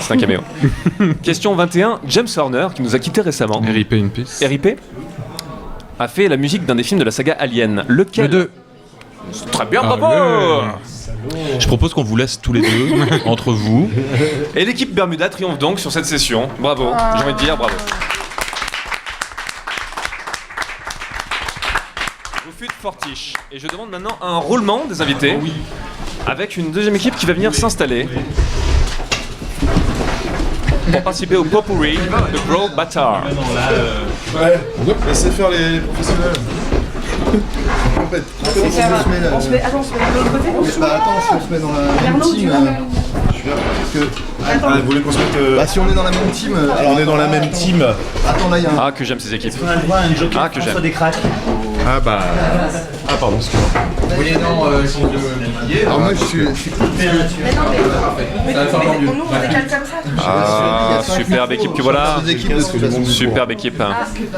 C'est un caméo. Question 21, James Horner, qui nous a quittés récemment. RIP in peace. RIP a fait la musique d'un des films de la saga Alien. Lequel? Le 2. Très bien, bravo. Je propose qu'on vous laisse tous les deux entre vous. Et l'équipe Bermuda triomphe donc sur cette session. Bravo, j'ai envie de dire bravo. Vous fûtes fortiche. Et je demande maintenant un roulement des invités. Avec une deuxième équipe qui va venir s'installer. Pour participer au potpourri de Gros Bâtard. Ouais, laissez faire les professionnels. En fait, On se met. Attends, on se met de l'autre côté. Attends, si on se met dans la même team. vous voulez qu'on se mette. Bah, si on est dans la même team. Alors, on est dans la même team. Attends, là, il y a un. Ah, que j'aime ces équipes. Ah, que j'aime. Ah, bah. Ah, pardon, excuse-moi. Oui, non, Alors, moi, je suis. Nous, on décale comme ça. Ah, superbe équipe que voilà. Deux équipes de toute façon. Superbe équipe.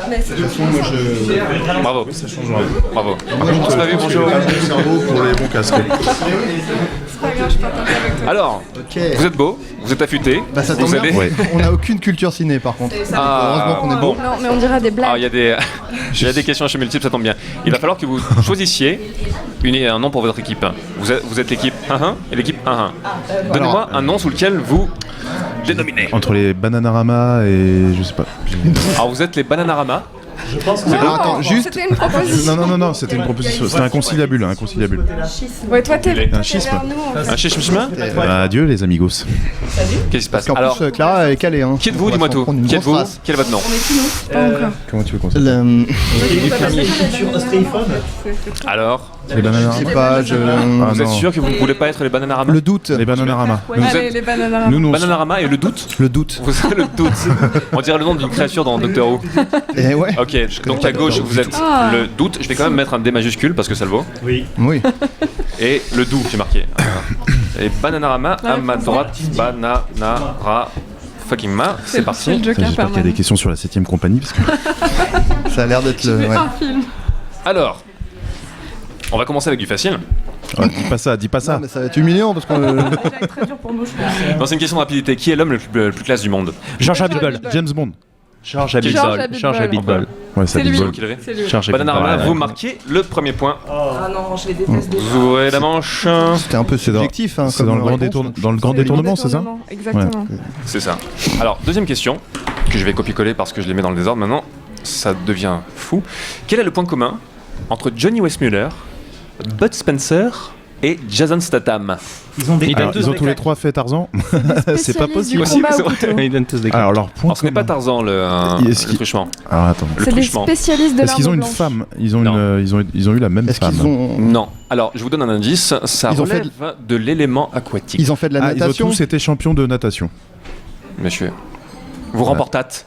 Mais c'est De toute façon, moi, je. Bravo. Ça change rien. Bravo. Moi, On s'est pas vu, bonjour. Le cerveau pour les bons casques. pas grave, je partage avec toi. Alors, Ok. vous êtes beau, vous êtes affûté. Bah, ça vous tombe bien. allez- On n'a aucune culture ciné, par contre. Heureusement qu'on est bon. Non, mais on dira des Alors, blagues. il y a des questions chez multiples, ça tombe bien. Il va falloir que vous choisissiez un nom pour votre équipe. Vous êtes l'équipe 1-1 et l'équipe 1-1. Donnez-moi un nom sous lequel vous dénominez. Entre les Bananarama et. Je sais pas. Alors, vous êtes les Bananarama. Alors, attends, juste. C'était une proposition. Non, c'était une proposition. C'était un conciliabule. Ouais, toi, t'es Un schisme. vers nous. En fait. Un chichmchemin. Adieu, les amigos. Qu'est-ce qui se passe? Qu'en Alors, plus, Clara est calée. Hein. qui êtes-vous? On va Dis-moi s'en tout. prendre une Qui grosse êtes-vous? race. Quel est votre nom? Pas encore. Comment tu veux qu'on s'appelle Alors, Les Bananarama. Je sais pas, je. vous êtes sûr que vous ne voulez pas être les Bananarama? Le doute. Les Bananarama. Vous Allez, êtes les bananes. Nous, Bananarama et le doute? Le doute. Vous êtes le doute. On dirait le nom d'une créature dans Doctor Who. Et ouais. Ok, donc à gauche vous êtes le doute. Je vais quand même mettre un D majuscule parce que ça le vaut. Oui. Et le doux, j'ai marqué. Et Bananarama à ma droite. Bananara. Fucking ma. C'est parti. le Joker J'espère qu'il y a des questions sur la 7ème compagnie. Parce que... Ça a l'air d'être le. Ouais. Alors, on va commencer avec du facile. Ah, dis pas ça. Non, mais ça va être humiliant parce qu'on. Ça va être très dur pour nous, je pense. Non, c'est une question de rapidité. Qui est l'homme le plus classe du monde? George Abitbol. James Bond. George Abitbol. Abitbol. Ouais, ça C'est dit lui. Bond. Qui l'avait? C'est lui. George Bananarama, Abitbol. vous marquez le premier point. Ah non, je les déteste déjà. Vous ouvrez la manche. C'était un peu subjectif. Hein, C'est dans le grand détournement, c'est ça? Exactement. C'est ça. Alors, deuxième question, que je vais copier-coller parce que je les mets dans le désordre maintenant. Ça devient fou. Quel est le point commun entre Johnny Weissmuller, Bud Spencer et Jason Statham? Ils ont des Alors, ils ont tous les trois fait Tarzan. C'est pas possible. Possible, c'est Combat au vrai. couteau. Ils donnent tous des Alors, leur point Alors, ce n'est pas commun. Tarzan Est-ce le qu'il- truchement. Alors, attends. Le C'est des truchement. spécialistes de Est-ce qu'ils ont l'arme une blanche. femme ils ont, Non. ils ont eu la même Est-ce femme. qu'ils ont. Non. Alors, je vous donne un indice. Ça Ils ont fait relève de l'élément aquatique. Ils ont fait de la Ah, ils ont natation. tous été champions de natation. Monsieur. Vous remportâtes.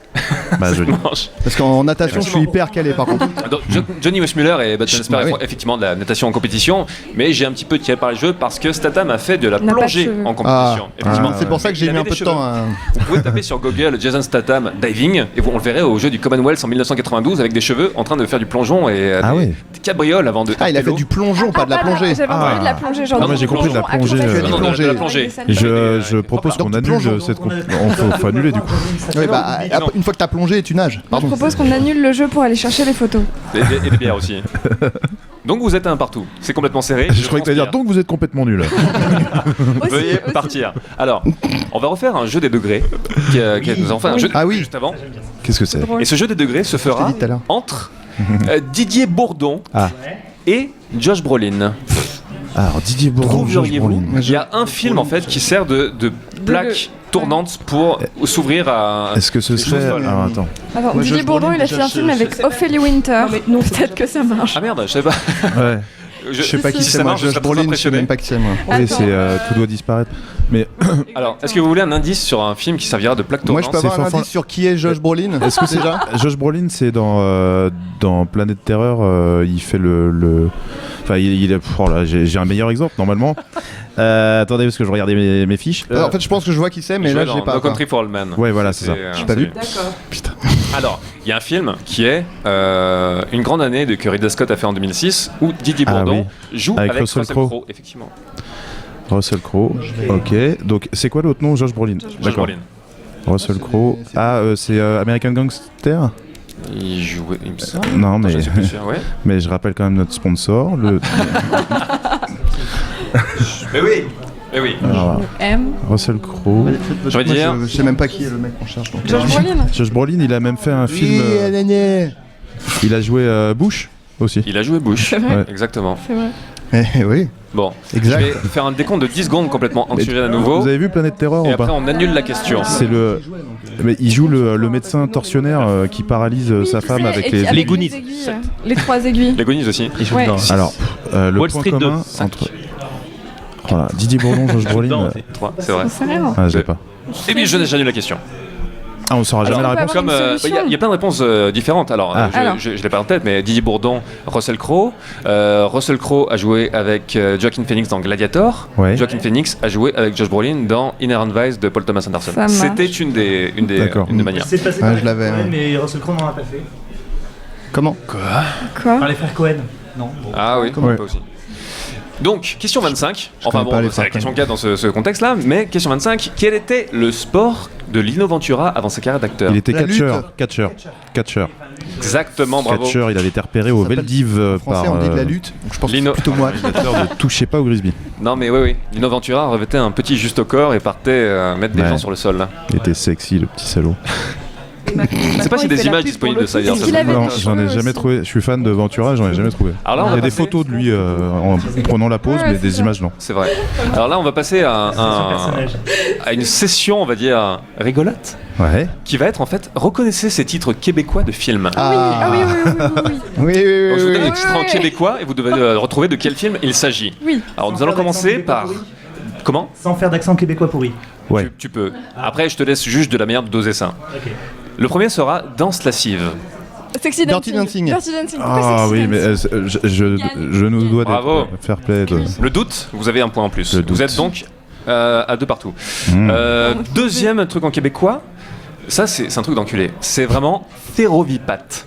Bah, joli. Manche. Parce qu'en natation, je suis hyper calé par contre. Donc, Johnny Weissmuller et Bud Spencer Bah oui. font effectivement de la natation en compétition, mais j'ai un petit peu tiré par les cheveux parce que Statham a fait de la n'a pas de plongée cheveux. en compétition. Effectivement. C'est pour ça que j'ai Il mis avait un peu des de temps à. Vous pouvez taper sur Google Jason Statham diving et on le verrait au jeu du Commonwealth en 1992 avec des cheveux en train de faire du plongeon et Ah ouais. des cabrioles avant de. Ah, il a fait l'eau. du plongeon, pas de la plongée. J'avais entendu de la plongée, genre. Ah, moi, j'ai compris de la plongée, Non, non, de la plongée. plongée. Je propose qu'on Donc, tu annule plonges. cette faut annuler du coup. Ouais, bah, Non. une fois que t'as plongé, tu nages. Je Pardon. propose qu'on annule le jeu pour aller chercher les photos. Et des bières aussi. Donc vous êtes un partout. C'est complètement serré. Je croyais que t'allais dire donc vous êtes complètement nul. Veuillez partir. Alors, on va refaire un jeu des degrés. Nous avons fait un jeu Ah oui. juste avant. Qu'est-ce que c'est? Drôle. Et ce jeu des degrés se Je t'ai fera dit tout à l'heure. entre Didier Bourdon Ah. et Josh Brolin. Alors Didier Bourdon, Josh Trouveriez-vous Brolin. Il y a un film en fait qui sert de plaque tournante pour s'ouvrir à. Est-ce que ce serait alors attends. Attends, Didier Bourdon, il a fait un film avec Ophélie Winter. Non, peut-être que ça marche. Ah merde, je savais pas. Ouais. Je sais pas qui si c'est ça moi. marche, je Josh serais très Brolin, je sais impressionné. même pas qui c'est moi. Oui, Attends. c'est tout doit disparaître. Mais Alors, est-ce que vous voulez un indice sur un film qui servira de plaque Moi, tournante je peux avoir un Fanfan- indice sur qui est Josh Brolin. est-ce que c'est déjà Josh Brolin, c'est dans Planète Terreur, il fait le enfin il est oh là, j'ai un meilleur exemple normalement. Attendez parce que je regardais mes fiches. En fait, je pense que je vois qui c'est, mais là, je l'ai pas. No Country for Old Men. Ouais, voilà, c'est ça. J'ai pas vu. D'accord. Putain. Alors, il y a un film qui est Une grande année de que Ridley Scott a fait en 2006 où Didier Ah Bourdon joue Avec avec Russell Russell Crowe. Crowe, effectivement. Russell Crowe. OK. Donc c'est quoi l'autre nom? Josh Brolin. Josh D'accord. Brolin. Russell Crowe. Ah c'est American Gangster. Il jouait, il me semble. Non, mais, Je suis plus sûr, ouais. mais je rappelle quand même notre sponsor. Mais oui. Mais oui. Alors, M. Russell Crowe. Je vais dire. Je sais même pas qui est le mec qu'on cherche. donc. Josh Brolin. Josh Brolin, il a même fait un film. Oui, gna. Il a joué Bush aussi. Il a joué Bush. C'est vrai. Ouais. Exactement. C'est vrai. Oui, Bon. exact. Je vais faire un décompte de 10 secondes complètement anxiogène à nouveau. Vous avez vu Planète Terror Et ou pas? après, on annule la question. C'est le. Mais il joue le médecin tortionnaire qui paralyse sa femme avec les. les Goonies. aiguilles. Les 3 aiguilles. Les Goonies aussi. Il joue Ouais. dedans. Alors, le Wall point Street 2, commun 5. entre. Voilà, Didier Bourdon, Josh Brolin. dedans, 3, c'est vrai. J'en sais rien. Ah, je sais pas. Et bien, j'annule la question. Ah, on saura jamais Alors, la on peut réponse. avoir Comme une solution. il y a plein de réponses différentes. Alors, Alors. je l'ai pas en tête, mais Didier Bourdon, Russell Crowe. Russell Crowe a joué avec Joaquin Phoenix dans Gladiator. Ouais. Joaquin Phoenix a joué avec Josh Brolin dans Inherent Vice de Paul Thomas Anderson. Ça marche. C'était une des D'accord. manières. C'est passé Ah, par je l'avais, Cohen, ouais. mais Russell Crowe n'en a pas fait. Comment? Quoi? Par les frères Cohen. Non. Bon. Ah oui, Ouais. pas aussi. Donc, question 25. Enfin connais pas bon, les c'est la frères question 4 dans ce contexte-là, mais question 25. Quel était le sport de Lino Ventura avant sa carrière d'acteur? Il était La lutte. catcheur. Exactement, bravo. Catcheur, il avait été repéré au Ça s'appelle- Veldiv En français, par on dit de la lutte. Donc je pense que Lino. c'est plutôt moi. réalisateur de Touchez pas au Grisby. Non mais oui. Lino Ventura revêtait un petit juste au corps et partait mettre des Ouais. gens sur le sol. Là. Il était sexy, le petit salaud. Je sais pas s'il y a des images disponibles de ça. d'ailleurs, Est-ce ça qu'il se avait trouve. Non, des j'en ai cheveux jamais aussi. trouvé. Je suis fan de Ventura, j'en ai jamais trouvé. Alors là, on Il y va a des passer- photos de lui en prenant la pause, Ouais, mais des c'est images non. C'est vrai. Alors là, on va passer Son personnage. à une session, on va dire, rigolote, Ouais. qui va être en fait, reconnaissez ces titres québécois de films. Ah oui, oui, oui, oui, oui. Oui, oui, Donc, je vous oui. donne oui. des titres en ouais. québécois et vous devez retrouver de quel film il s'agit. Oui. Alors nous Sans allons faire commencer d'accent par... québécois Comment? Sans faire d'accent québécois pourri. Ouais. Tu peux. Après, je te laisse juste de la manière de doser ça. Ok. Le premier sera Danse lascive. Sexy Dirty Dancing. Dancing. Dirty Dancing. Pourquoi Ah Sexy oui, mais Dancing je nous dois Bravo. d'être fair play. Le doute, vous avez un point en plus. Le Vous doute. êtes donc à 2 partout. Mmh. Deuxième truc en québécois, ça c'est un truc d'enculé. C'est vraiment Ferrovipat.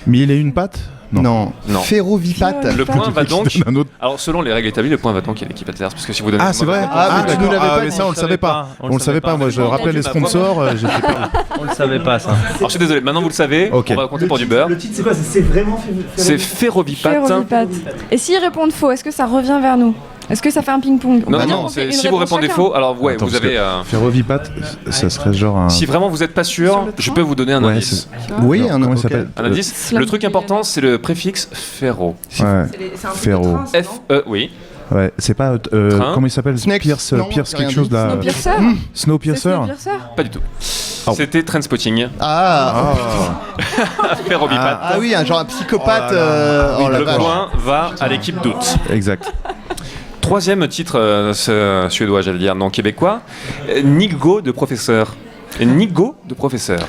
Mais il a une patte? Non. Non. Ferrovipat. Le Le point va donc... Je donne un autre. Alors selon les règles établies, le point va donc à l'équipe adverse. Parce que si vous donnez... Ah, c'est vrai? Ah, mais tu nous l'avais pas mais dit. ça, on le savait pas. On le savait pas. Moi, je rappelais les sponsors. J'étais pas. On le savait pas, ça. Alors je suis désolé, maintenant vous le savez, Ok. on va compter pour du beurre. Le titre, c'est quoi? C'est vraiment C'est Ferrovipat. Ferrovipat. Et s'ils répondent faux, est-ce que ça revient vers nous? Est-ce que ça fait un ping-pong? On Non, peut non, dire non, qu'on fait une si vous réponse répondez chacun. faux, alors ouais, Attends, vous parce avez... que Ferrovipat, ça serait genre un. Si vraiment vous n'êtes pas sûr, je peux vous donner un Ouais, indice. Oui, Non, un comment il ok. s'appelle? Un indice. Slam Le truc Dunk. important, c'est le préfixe ferro. Ouais. Ferro. F-E, oui. Ouais, c'est pas. Train. Comment il s'appelle? Snakes. Pierce, Non, Pierce j'ai rien quelque chose dit. là. Snowpiercer. C'est Snowpiercer. Snowpiercer. Pas du tout. Oh. C'était Trainspotting. Ah. Ferrovipat. Ah oui, genre un psychopathe. Oh là là. Oh la Le vache. point va à l'équipe doute. Exact. Troisième titre suédois, j'allais dire, non québécois. Nigo de professeur. Nigo de professeur.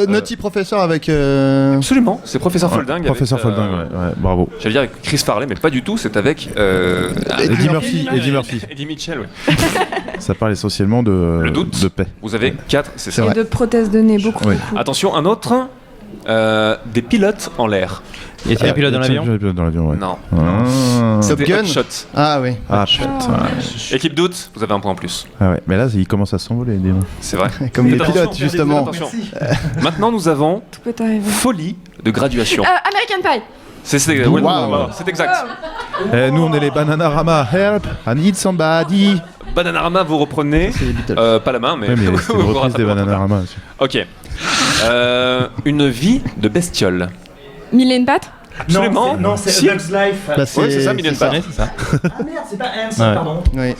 Naughty Professor avec. Absolument, c'est professeur Folding. Professeur avec, Folding, ouais, bravo. J'allais dire avec Chris Farley, mais pas du tout, c'est avec Eddie Murphy. Eddie Murphy. Eddie Mitchell, oui. Ça parle essentiellement de. Le doute. De paix. Vous avez 4, c'est ça. Et de prothèses de nez, beaucoup. Oui. beaucoup. Attention, un autre. Des pilotes en l'air. Y a-t-il un pilote dans l'avion? Pilote dans l'avion, ouais. Non. Ah. Top C'était Gun. Hot Shot. Ah oui. Ah, putain. Équipe doute, vous avez un point en plus. Ah ouais, mais là, il commence à s'envoler, dis donc. C'est vrai. Comme les Faites pilotes, attention, justement. attention. Maintenant, nous avons Tout peut arriver. folie de graduation. American Pie. C'est Wow. c'est exact. Eh, nous, on est les Bananarama. Help, I need somebody. Bananarama, vous reprenez. C'est les Beatles. Pas la main, mais. Ouais, mais c'est une vous reprise des rattrapez. Bananarama. aussi. Ok. Une vie de bestiole. Mille et une pattes. Absolument. Non, c'est Si. A Bug's Life. Bah, Ouais, c'est ça, Million Pat. c'est ça. Ah merde, c'est pas Ants, Ouais. pardon. Oui.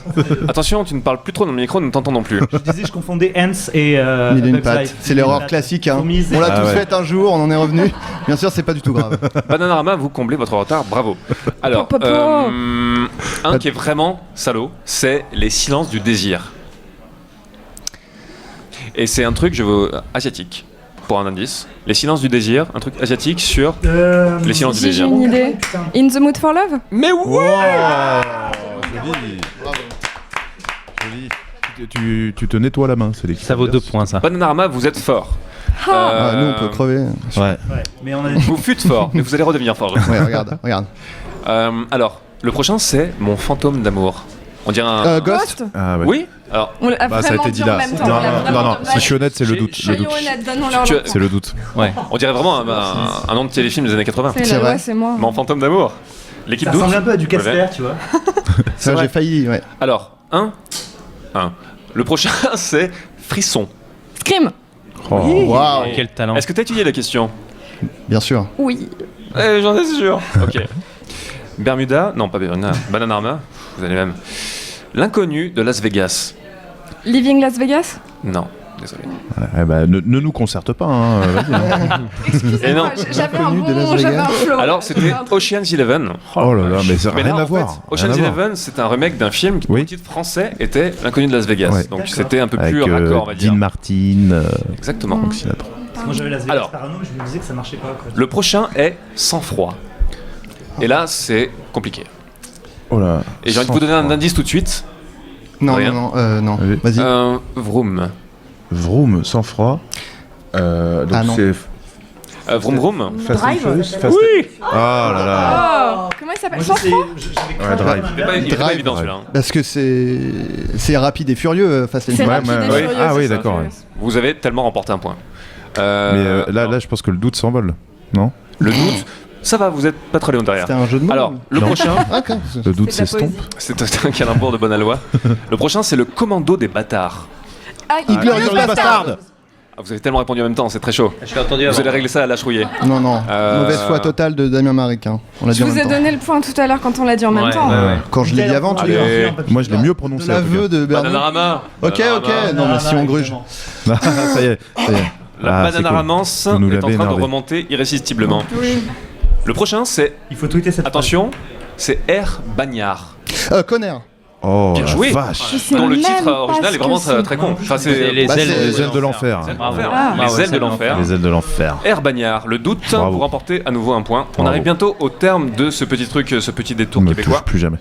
Attention, tu ne parles plus trop dans le micro, nous ne t'entendons plus. Je disais, je confondais Ants et A Mille et une Bug's pattes. Life. C'est l'erreur classique. Hein. Fourmis et- On l'a Ah tous ouais. fait un jour, on en est revenu. Bien sûr, c'est pas du tout grave. Bananarama, vous comblez votre retard, bravo. Alors, Popo. un qui est vraiment salaud, c'est les silences du désir. Et c'est un truc, je veux, asiatique, pour un indice. Les silences du désir, un truc asiatique sur... Les silences du Si j'ai désir. une idée. Putain. In the mood for love. Mais ouais. Joli. Joli. Tu te nettoies la main, c'est l'équipe. Ça vaut 2 points, ça. Bananarama, vous êtes fort. Ah, nous, on peut crever. Ouais. Ouais, mais on a Vous fûtes fort, mais vous allez redevenir fort. Ouais, regarde, regarde. Alors, le prochain, c'est Mon fantôme d'amour. On dirait un... Ghost. Ah, ouais. Oui. Alors, On l'a Bah, ça a vraiment été dit dit en là. même temps. Non, on l'a non, vraiment non, dit. si je suis honnête, c'est le doute. Le Soyons doute. honnêtes, donnons-leur Tu- leur C'est le doute. Ouais. on dirait vraiment un nom de téléfilm des années 80. C'est C'est la vrai. loi, c'est moi. Mon fantôme d'amour. L'équipe Ça doute. ressemble un peu à du Ouais. Casper, tu vois. Ça, vrai. j'ai failli, ouais. Alors, le prochain, c'est Frisson. Scream. Oh. Waouh. Quel talent. Est-ce que tu as étudié la question? Bien sûr. Oui. J'en ai sûr. Ok. Bermuda, non pas Bermuda, Bananarama, vous allez même. L'inconnu de Las Vegas. Living Las Vegas. Non, désolé. Ouais, bah, ne nous concerte pas, hein. Vas-y, hein. Et non. J'avais un Inconnu de Las bon, j'avais Vegas. un flow. Alors c'était Ocean's Eleven. Oh là là, mais ça n'a Mais rien là, à en voir. fait, Ocean's Rien à voir. Eleven, c'est un remake d'un film qui, Oui. le titre français, était L'inconnu de Las Vegas. Ouais. Donc D'accord. c'était un peu Avec plus raccord, on va dire. Dean Martin, Exactement. Frank Sinatra. Moi j'avais la Vegas Alors. Parano, mais je me disais que ça marchait pas. Quoi. Le prochain est Sang-froid. Et là, c'est compliqué. Oh là. Et j'ai envie de vous donner un indice tout de suite. Non, Rien. non. Oui. Vas-y. Vroom. Vroom, sans froid. Donc Ah non. c'est Vroom Vroom. Fast and Drive. Furious, Fast Oui. Oh là là. Oh, comment il s'appelle? Moi Sans je sais, froid. Ouais, Drive. Il est pas Drive. évident celui-là. hein. Parce que c'est rapide et furieux, Fast and C'est Furious. rapide et ouais. furieux, Ah oui, c'est ça. d'accord, ouais. Vous avez tellement remporté un point. Mais là, je pense que le doute s'envole. Non? Le doute, ça va, vous êtes pas très loin derrière. C'était un jeu de mots. Alors, le Non. prochain, Ah, ok. Le doute C'est de la s'estompe. poésie. c'est un calembour de bonne aloi. Le prochain, c'est le commando des bâtards. Ah, Inglorious Bastard. Ah, vous avez tellement répondu en même temps, c'est très chaud. Je l'ai entendu Vous avant. allez régler ça à la chouillée. Non, non. Euh, Mauvaise foi totale de Damien Maric. Hein. On l'a dit Je en vous même ai temps. donné le point tout à l'heure quand on l'a dit en même Ouais, temps. ouais, ouais. Quand je l'ai dit avant, tu Allez. veux. Moi, je l'ai mieux De prononcé. en tout l'aveu de Bernard. Bananarama. Ok, ok. Non, mais si on gruge. cas. Ça y est. Ça y est. La Ah, c'est Bananaramance cool. Vous nous est en train l'avez de énervé. remonter irrésistiblement. Oui. Le prochain, c'est, Il faut tweeter cette attention, c'est R. Bagnard. Connard. Oh, Bien la joué. vache. Je sais Dont le même titre pas original ce est vraiment que c'est. très con. Enfin, C'est c'est les Bah, ailes, c'est- Les ailes de l'enfer. Les ailes de Bravo. l'enfer. Ah. Les ailes de l'enfer. Les ailes de l'enfer. R. Bagnard, le doute, Bravo. vous remportez à nouveau un point. On Bravo. arrive bientôt au terme de ce petit truc, ce petit détour Ne me québécois. touche plus jamais.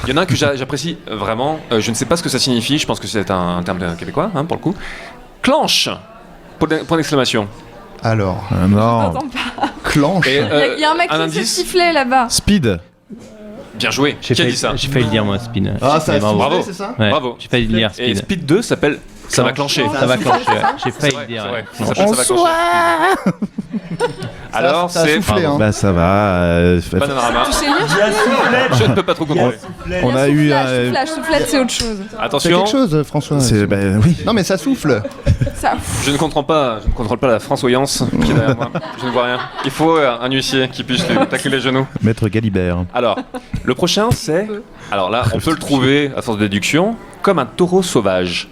Il y en a un que j'apprécie vraiment. Je ne sais pas ce que ça signifie. Je pense que c'est un terme québécois, hein, pour le coup. Clanche. Point d'exclamation. Alors, Non. J'entends pas. clanche. Et, Il y a un mec un qui indice. se sifflait là-bas. Speed. Bien joué. Qui a dit ça? J'ai failli le dire, moi, Speed. Ah, ça a Bravo. Bravo. c'est ça Ouais, Bravo. J'ai failli le dire, Et Speed. Speed 2 s'appelle Ça va clencher. Ça va clencher, ouais. J'ai C'est failli vrai, le dire. c'est vrai. ouais. Ça s'appelle Ça va clencher. Alors, ça a c'est soufflé, hein. Bah ça va. Bananarama. Tu sais lire? Il y a soufflette. Je ne peux pas trop comprendre. On a eu Soufflage, c'est autre chose. C'est Attention, quelque chose, François. C'est bah oui. Non, mais ça souffle. Ça. je ne contrôle pas la françoyance qui est derrière moi. Je ne vois rien. Il faut un huissier qui puisse lui tacler les genoux. Maître Galibert. Alors, le prochain c'est. Alors là, on peut le trouver à force de déduction comme un taureau sauvage.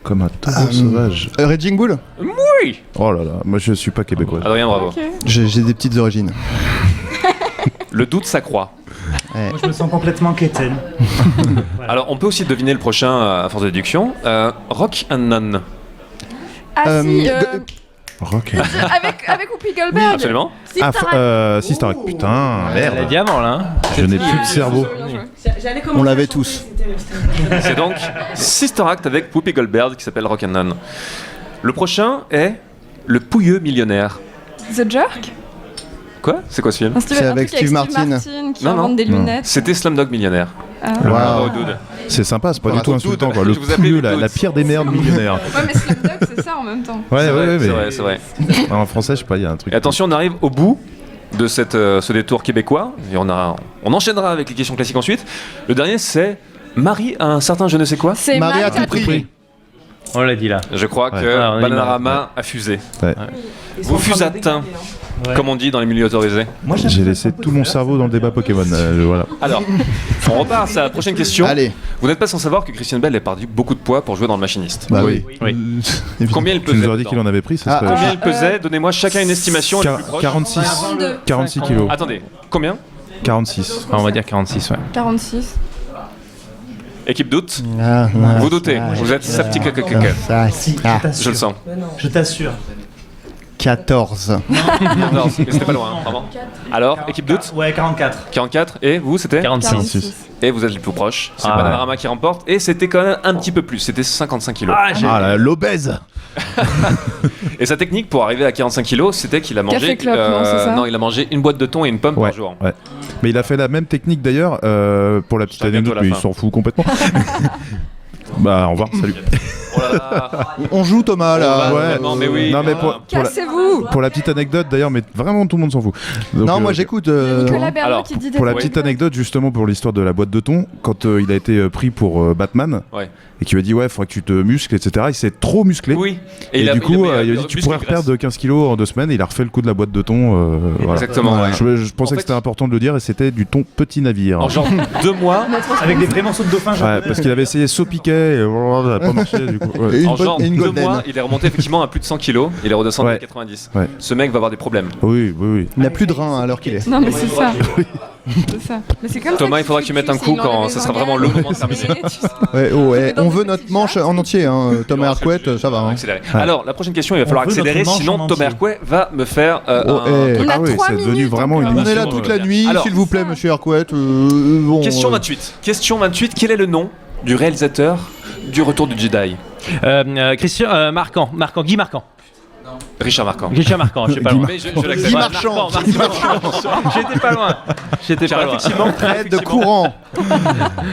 Comme un taureau sauvage. Raging Bull. Oui. Oh là là, moi je suis pas québécois. Adrien, bravo. Ok. J'ai des petites origines. Le doute s'accroît. Moi, je me sens complètement quétaine. Alors, on peut aussi deviner le prochain à force de déduction. Rock and None. Ah si, Rock. avec Whoopi Goldberg. Absolument. Ah, Sister Act. Putain, Elle a merde. diamant là. Hein. Je n'ai plus de cerveau. On l'avait tous. C'est donc Sister Act avec Whoopi Goldberg qui s'appelle Rock and None. Le prochain est Le Pouilleux Millionnaire. The Jerk. Quoi? C'est quoi ce film? C'est avec Steve Martin. Qui Non, invente non. des lunettes. C'était Slumdog Millionnaire. Ah. Waouh. Dude. C'est sympa, c'est pas Voilà, du tout insultant quoi. Le Je vous appelle pouilleux, le la dude. pire des merdes millionnaires. Ouais, mais Slumdog, c'est ça en même temps. Ouais, C'est vrai, ouais, c'est mais vrai, c'est vrai. en français, je sais pas, il y a un truc. Et attention, on arrive au bout de ce détour québécois. Et on enchaînera avec les questions classiques ensuite. Le dernier, c'est Marie a un certain je ne sais quoi. C'est Marie à Marie tout prix. On l'a dit là. Je crois Ouais. que Ah, on a Bananarama a fusé. Ouais. Vous fusâtes, Ouais. comme on dit dans les milieux autorisés. Moi, j'aime J'ai ça. laissé tout mon cerveau dans le débat Pokémon. Voilà. Alors, on repart à la prochaine question. Allez. Vous n'êtes pas sans savoir que Christian Bell a perdu beaucoup de poids pour jouer dans Le Machiniste. Bah oui. Combien il Tu pesait nous aurais dit dedans qu'il en avait pris, ça Ah, serait. Combien il pesait? Donnez-moi chacun une estimation la plus proche. 46. 42. 46 kilos. Attendez, combien? 46. On va dire 46, ouais. 46. Équipe doute? Ah, Vous doutez, vous êtes sceptique. Ça, si. Ah, Je le sens. Je t'assure. 14. Non, mais c'était pas loin, hein, vraiment. Alors, équipe doute? Ouais, 44. 44. Et vous, c'était? 46. Et vous êtes le plus proche. C'est Ah, Bananarama qui remporte. Et c'était quand même un petit peu plus. C'était 55 kilos. Ah là, l'obèse. Et sa technique pour arriver à 45 kilos, c'était qu'il a mangé. Café clope, non, c'est ça non, il a mangé une boîte de thon et une pomme Ouais, par jour. ouais. Mais il a fait la même technique d'ailleurs, pour la petite Je regarde anecdote, à la mais il fin. s'en fout complètement. Bah, au revoir, salut. Oh là là. On joue Thomas là. Oh, ouais, non, mais oui. Non, mais Cassez-vous. pour la petite anecdote d'ailleurs, mais vraiment tout le monde s'en fout. Donc, Non, moi j'écoute. Nicolas Bernot alors, qui dit des Pour la trucs. petite anecdote, justement, pour l'histoire de la boîte de thon, quand il a été pris pour Batman, Ouais. et qu'il lui a dit ouais, faudrait que tu te muscles, etc., il s'est trop musclé. Oui. Et, du coup, il a dit tu muscle pourrais et reperdre graisse. 15 kilos en 2 semaines, et il a refait le coup de la boîte de thon. Voilà. Exactement, ouais. Je pensais En que fait, c'était important de le dire, et c'était du thon petit navire. En genre 2 mois. Avec des vrais morceaux de dauphin japonais. Ouais, parce qu'il avait essayé saut piquet, et ça n'a pas marché du coup. Ouais. Et En genre et une 2 golden. mois, il est remonté effectivement à plus de 100 kilos. Il est redescendu à Ouais. 90. Ouais. Ce mec va avoir des problèmes. Oui, oui, oui. Il n'a plus de rein à l'heure qu'il est. Non, mais c'est ça. C'est ça. Mais c'est comme Thomas, ça il faudra que tu mettes un coup quand ça sera vraiment le moment de terminer. Ouais, ouais. On veut notre manche en entier, hein. Thomas Hercouet, ça va. Hein. Accélérer. Alors, la prochaine question, il va falloir veut notre accélérer, manche sinon en Thomas entier. Hercouet va me faire Oh, un... On a Ah oui, 3 c'est devenu minutes vraiment une On est là émission, toute la nuit, Alors, s'il vous plaît, monsieur Hercouet. Bon, Question 28. Question 28, quel est le nom du réalisateur du Retour du Jedi? Christian Marquand, Guy Marquand. Richard Marquand. Christian Marquand, je sais pas loin. Mais je l'accepte. Guy Ouais, Marchand. J'étais pas loin. J'étais Car pas loin. Près de courant.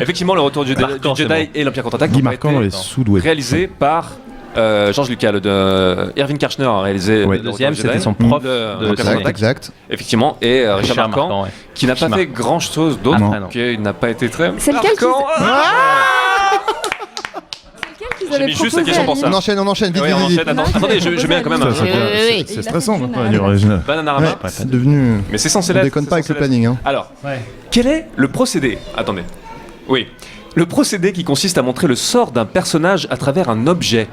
Effectivement, le Retour du Marquand, Jedi c'est bon. et l'Empire contre-attaque Guy ont pas Marquand été dans les sous-doués. réalisés par Georges Lucas. Irvin Kershner a réalisé Ouais. le Le deuxième, Retour du c'était Jedi. son prof Le- de l'Empire ciné. contre-attaque. Exact. Effectivement, et Richard Marquand, ouais. qui n'a pas Richard fait grand-chose d'autre, Ah non. Ah non. qu'il n'a pas été très... C'est lequel qui- marquant. Qu'ils J'ai avaient mis juste la proposé question à pour ça. On enchaîne, vite, Ouais, on vite, vite. enchaîne. Attendez, je mets quand même Ça, un... c'est stressant, maintenant, original. Bananarama. Ouais, c'est devenu. Mais c'est censé On l'être. déconne c'est pas avec censé le planning. Hein. l'être. Alors, Ouais. quel est le procédé? Attendez. Oui. Le procédé qui consiste à montrer le sort d'un personnage à travers un objet.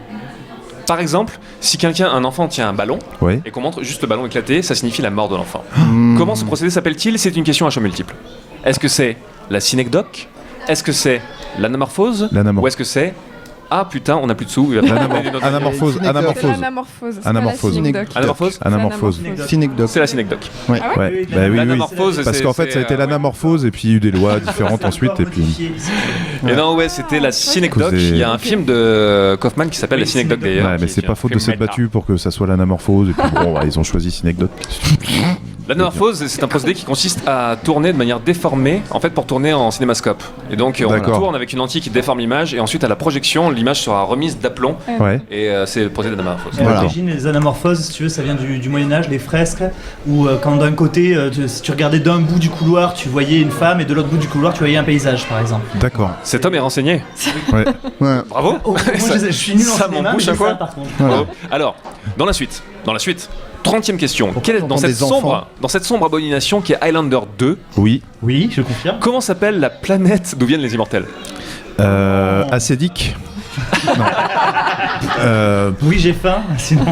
Par exemple, si un enfant tient un ballon Ouais. et qu'on montre juste le ballon éclaté, ça signifie la mort de l'enfant. Hmm. Comment ce procédé s'appelle-t-il? C'est une question à choix multiple. Est-ce que c'est la synecdoque? Est-ce que c'est l'anamorphose? L'anamorphose. Ou est-ce que c'est ah putain, on n'a plus de sous. Il va falloir donner une autre- Anamorphose, Synecdoque. C'est anamorphose. l'anamorphose. c'est pas Anamorphose. la synecdoque. Anamorphose. Anamorphose. Synecdoque. C'est la synecdoque. Ouais. Ah Ouais, bah oui, oui. L'anamorphose, Parce c'est- qu'en fait, ça a été c'est, l'anamorphose, et puis il y a eu des lois différentes ensuite, et puis. Et non, ouais, c'était la synecdoque. Causé- Il y a un film de Kaufman qui s'appelle La synecdoque d'ailleurs. Ouais, mais qui- c'est qui est pas un faute de film s'être méta. battu pour que ça soit l'anamorphose, et puis bon, bah, ils ont choisi synecdoque. L'anamorphose, c'est un procédé qui consiste à tourner de manière déformée, en fait, pour tourner en cinémascope. Et donc, on D'accord. tourne avec une lentille qui déforme l'image, et ensuite, à la projection, l'image sera remise d'aplomb, Ouais. et c'est le procédé d'anamorphose. Voilà. L'origine, les anamorphoses, si tu veux, ça vient du Moyen-Âge, les fresques, où quand d'un côté, si tu regardais d'un bout du couloir, tu voyais une femme, et de l'autre bout du couloir, tu voyais un paysage, par exemple. D'accord. Cet homme est renseigné. Ouais. Ouais. Bravo. Oh, moi, je suis nul en ça cinéma, m'embouche mais un ça, quoi. par contre. Voilà. Bravo. Alors, dans la suite, 30e question. Quelle est, on dans, entend cette des enfants. sombre abomination qui est Highlander 2, Oui. Oui, je confirme. comment s'appelle la planète d'où viennent les immortels? Acédique. Non. Oui, j'ai faim, sinon...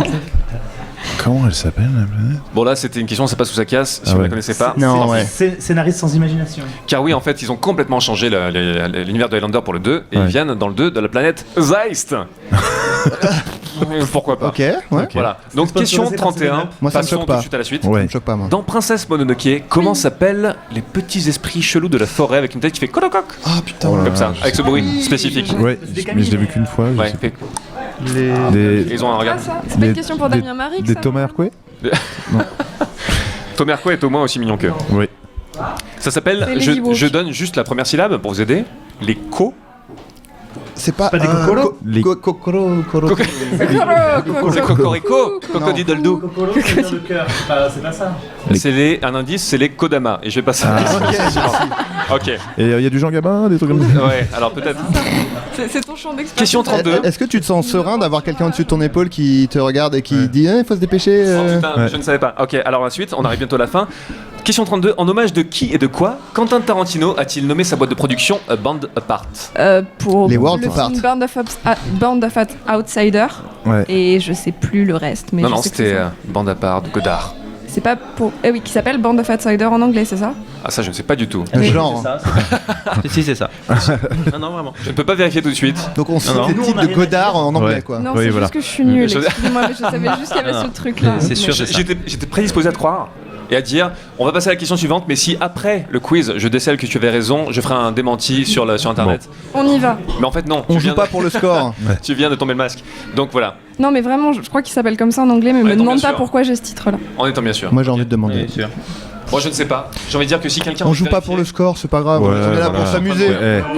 Comment elle s'appelle la planète? Bon là c'était une question, c'est pas sous sa casse, si Ah vous ne ouais. la connaissez pas. Non, ouais. C'est scénariste sans imagination. Car oui en fait ils ont complètement changé l'univers de Highlander pour le 2 et Ouais. ils viennent dans le 2 de la planète Zeist. Pourquoi pas. Ok, ouais. Voilà. Donc C'est question sponsorisé par 31, Seven-Up. Moi, ça me passons choque tout de pas. suite à la suite. Ça Ouais. me choque pas, moi. Dans Princesse Mononoke, comment s'appellent les petits esprits chelous de la forêt avec une tête qui fait colococ Ah putain. Oh là comme là, ça, je avec ce bruit spécifique. Ouais, Des mais je l'ai vu qu'une fois. je Ouais, sais fait- pas. Les... ils ont un Ah, regard. ça C'est pas Des- une question pour des- Damien Marie Des Thomas Hercouet? Tom Hercouet est au moins aussi mignon qu'eux. Oui. Ça s'appelle, C'est les Ewoks. je donne juste la première syllabe pour vous aider, les co. C'est pas. Pas des cocolos Les- Cocoro. C'est cocorico, cocodidoldou. Cocolo, c'est dans le cœur, c'est pas ça. C'est un indice, c'est les Kodama. Et je vais passer à Ok. Et il y a du Jean Gabin, des trucs comme ça? Ouais, alors peut-être. C'est ton champ d'expertise. Question 32. Est-ce que tu te sens serein d'avoir quelqu'un au-dessus de ton épaule qui te regarde et qui dit il faut se dépêcher Oh putain, Ouais. je ne savais pas. Ok, alors ensuite, on arrive bientôt à la fin. Question 32. En hommage de qui et de quoi Quentin Tarantino a-t-il nommé sa boîte de production A Band Apart? Pour Les Worlds le Apart. film Band of Outsiders. Ouais. Et je sais plus le reste. Mais Non, je non, sais que c'était c'est ça. Band Apart, Godard. C'est pas pour. Eh oui, qui s'appelle Band of Outsiders en anglais, c'est ça? Ah, ça, je ne sais pas du tout. Le Mais- genre. Si, c'est ça. Non, non, vraiment. Je ne peux pas vérifier tout de suite. Donc on cite non. les Nous, titres on a de rien Godard en anglais Ouais. quoi. Non, Oui, c'est voilà. juste que je suis nulle. Je- Excusez-moi, mais je savais juste qu'il y avait Non, ce truc-là. c'est Mais- sûr, c'est ça. J'étais prédisposé à te croire et à dire on va passer à la question suivante, mais si après le quiz je décèle que tu avais raison, je ferai un démenti sur internet. On y va. Mais en fait, non. On tu joue viens pas de- pour le score. Tu viens de tomber le masque. Donc voilà, Non, mais vraiment, je crois qu'il s'appelle comme ça en anglais, mais Ouais, me non, demande bien pas sûr. pourquoi j'ai ce titre-là. en étant bien sûr. Moi j'ai envie de demander. Bien sûr. Moi, je ne sais pas. J'ai envie de dire que si quelqu'un. On joue pas pour le score, c'est pas grave. Ouais, on est là voilà. pour s'amuser,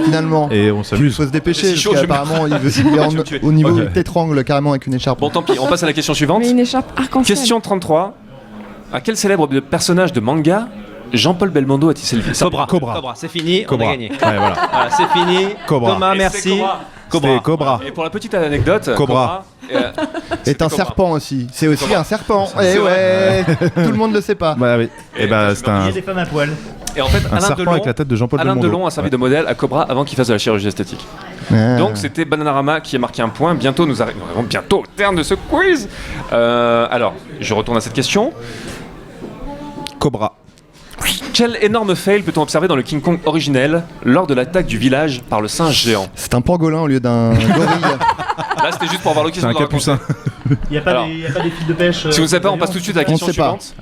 finalement. Et on Il s'amuse. faut se dépêcher, C'est chaud, parce je vais qu'apparemment, il est Tu vas me tuer. au niveau, Ok. il t'étrangle carrément avec une écharpe. Bon, tant pis, on passe à la question suivante. Mais une écharpe arc-en-ciel. Question 33. À quel célèbre personnage de manga Jean-Paul Belmondo a-t-il sélevé Cobra, c'est fini, Cobra. on a gagné. Ouais, voilà. Voilà, c'est fini. Cobra. Thomas, Et merci. c'est C'était Cobra. Et pour la petite anecdote, Cobra. est un Cobra. serpent aussi. C'est aussi Cobra. un serpent. C'est Eh vrai. ouais, tout le monde le sait pas. Bah oui. Et bah c'est Il y un a des femmes à poil. Et en fait, un Alain serpent Delon, avec la tête de Jean-Paul Alain Belmondo. Delon a servi de modèle à Cobra avant qu'il fasse de la chirurgie esthétique. Ah. Donc c'était Bananarama qui a marqué un point. Bientôt, nous arrivons bientôt au terme de ce quiz. Alors, je retourne à cette question. Cobra. Quel énorme fail peut-on observer dans le King Kong originel lors de l'attaque du village par le singe géant? C'est un pangolin au lieu d'un gorille. Là, c'était juste pour avoir C'est l'occasion un de raconter. capucin. Il n'y a, pas Alors, des fils de pêche. Si vous ne savez pas, on passe tout de suite à la On question sait pas. suivante.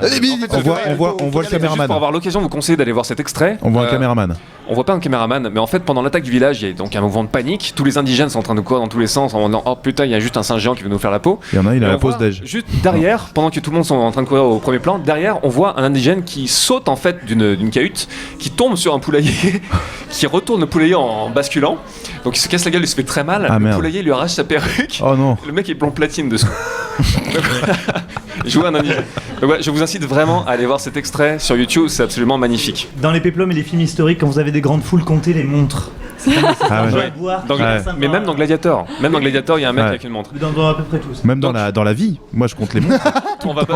On voit le Juste caméraman. pour avoir l'occasion, vous conseille d'aller voir cet extrait. On voit un Euh, caméraman. On voit pas un caméraman, mais en fait, pendant l'attaque du village, il y a donc un mouvement de panique. Tous les indigènes sont en train de courir dans tous les sens en disant oh putain, il y a juste un singe géant qui veut nous faire la peau. Il y en a, il a Et la on pause voit déj. Juste derrière, pendant que tout le monde sont en train de courir au premier plan, derrière, on voit un indigène qui saute en fait d'une cahute, qui tombe sur un poulailler, qui retourne le poulailler en basculant. Donc il se casse la gueule, il se fait très mal. Ah, Le merde. poulailler lui arrache sa perruque. Oh non. Le mec est plan platine dessous. Je vois un indigène. Donc, ouais, je vous incite vraiment à aller voir cet extrait sur YouTube, c'est absolument magnifique. Dans les péplums et les films historiques, quand vous avez des grandes foules, comptez les montres. Ah Un jeu ouais. à boire, Dans- qui est Ouais. sympa. Mais même dans Gladiator, il y a un mec Ouais. avec une montre. Dans à peu près tous. Même Donc- dans la vie. Moi, je compte les montres. On va pas-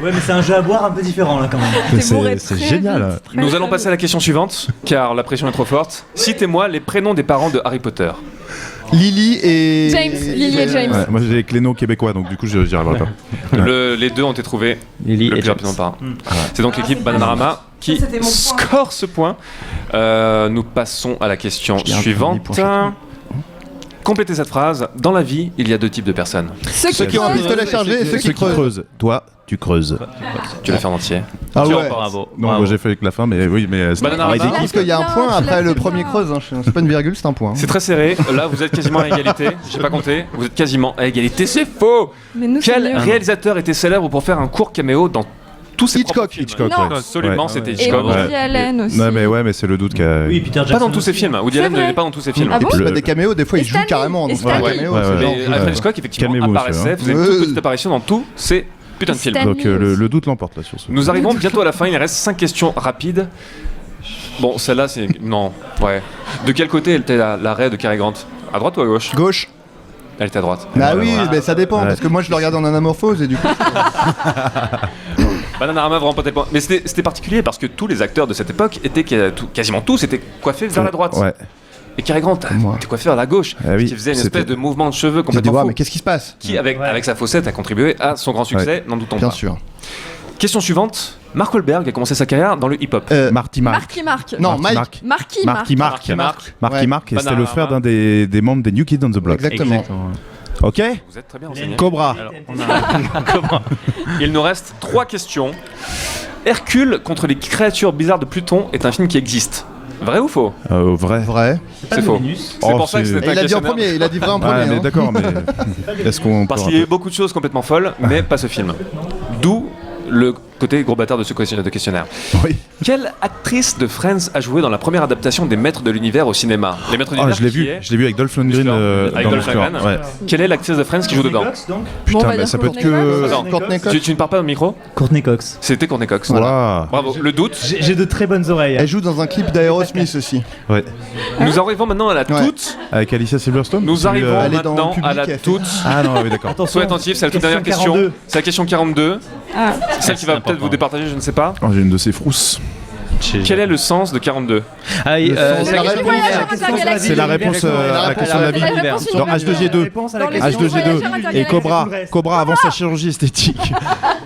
Ouais, mais c'est un jeu à boire un peu différent là quand même. C'est génial. Nous allons passer à la question suivante, car la pression est trop forte. Citez-moi les prénoms des parents de Harry Potter. Lily et. Lily et James. Ouais, moi, j'ai les clénots québécois, donc du coup, j'y arriverai pas. Les deux ont été trouvés Lily le et plus James. rapidement par. C'est donc l'équipe Bananarama qui Ça, c'était mon point. score ce point. Nous passons à la question Je dis un suivante. premier pour Complétez cette phrase. Dans la vie, il y a deux types de personnes. Ceux qui ont un pistolet chargé et ceux qui creusent. Toi, tu creuses. Tu l'as fait en entier. Ah ouais. Bravo. Non, bravo. moi, j'ai fait avec la fin, mais oui, mais c'est un Bananarama. travail Je d'équipe. pense qu'il y a un point Non, tu après l'as le fait premier bien. creuse. C'est pas une virgule, c'est un point. C'est très serré. Là, vous êtes quasiment à égalité. J'ai pas compté. Vous êtes quasiment à égalité. C'est faux. Mais nous, c'est Quel mieux. réalisateur était célèbre pour faire un court caméo dans tous ses Hitchcock. propres films? Hitchcock, Non. ouais. Absolument, Ouais. c'était Et Hitchcock. Woody Allen aussi. Non, mais c'est le doute qu'a. Oui, Peter Jackson. Pas dans tous ses aussi. films. Woody C'est Allen vrai. n'est pas dans tous ses films. Ah bon C'est Le- pas des caméos, des fois Et ils jouent Stanley. carrément. Et Donc c'est pas un Stanley. caméo. Ouais, c'est ouais. genre- Mais Alfred Hitchcock, effectivement, Calmez-vous, apparaissait, monsieur, faisait une hein. toute petite apparition dans tous ces putains de films. Stanley. Donc le doute l'emporte là sur ce. Nous arrivons bientôt à la fin, il reste 5 questions rapides. Bon, celle-là, c'est. Non, ouais. De quel côté était la raie de Cary Grant? À droite ou à gauche? Gauche. Elle était à droite. Bah oui, voilà. mais ça dépend, Ouais. parce que moi je le regarde en anamorphose et du coup. Bananarama vraiment pas tel point. Mais c'était particulier parce que tous les acteurs de cette époque étaient quasiment tous étaient coiffés vers la droite. Ouais. Et Cary Grant Moi. était coiffé vers la gauche. Ah oui, qui faisait une c'était- espèce de mouvement de cheveux J'ai dit, complètement ouais, fou. mais qu'est-ce qui se passe? Qui, avec sa faussette, a contribué à son grand succès, n'en doutons Bien pas. sûr. Question suivante. Mark Wahlberg a commencé sa carrière dans le hip-hop. Marty Mark. Marky Mark. Non, Mike. Marky Mark. Marky Mark. Marky Mark. Marky Ouais. Mark, et c'était le Bananarama. frère d'un des membres des New Kids on the Block. Exactement. Ok. Vous êtes très bien renseigné. Cobra. Il nous reste 3 questions. Hercule contre les créatures bizarres de Pluton est un film qui existe. Vrai ou faux? Vrai. Vrai. C'est faux. Vénus. C'est Oh, pour ça que c'est- c'était Et un il a dit en questionnaire. premier, il a dit vrai en Ouais, premier. mais hein. d'accord, mais est-ce qu'on Parce peut qu'il y a eu beaucoup de choses complètement folles, mais pas ce film. D'où le côté gros bâtard de ce questionnaire. Oui. Quelle actrice de Friends a joué dans la première adaptation des Maîtres de l'Univers au cinéma? Les Maîtres de Ah, l'Univers je l'ai qui vu. est- Je l'ai vu avec Dolph Lundgren Avec dans Dolph le score. Lundgren. Ouais. Quelle est l'actrice de Friends qui joue dedans? Cox, donc. Bon, on Putain, va mais dire ça peut être Courtney Cox. que. Attends. Courtney Cox. Tu ne parles pas au micro? Courtney Cox. C'était Courtney Cox. Voilà. Bravo. Le doute. J'ai de très bonnes oreilles. Elle joue dans un clip d'Aerosmith aussi. Ouais. Nous arrivons maintenant à la Ouais. toute. Avec Alicia Silverstone. Nous C'est, arrivons Elle est dans le maintenant public, à la elle fait- toute. Ah non, oui, d'accord. Attention. Soyez attentifs, c'est la toute dernière question. 42. C'est la question 42. Ah. Celle qui va peut-être vous départager, je ne sais pas. Oh, j'ai une de ces frousses. Quel est le sens de 42? Ah, oui, Le sens, C'est la la réponse. voyageur intergalactique. C'est la réponse à la question de la vie. La réponse Dans universelle. H2G2. Réponse à Dans la les question. films H2G2 voyageurs et intergalactiques. Cobra. tout le reste. Cobra avant sa chirurgie esthétique.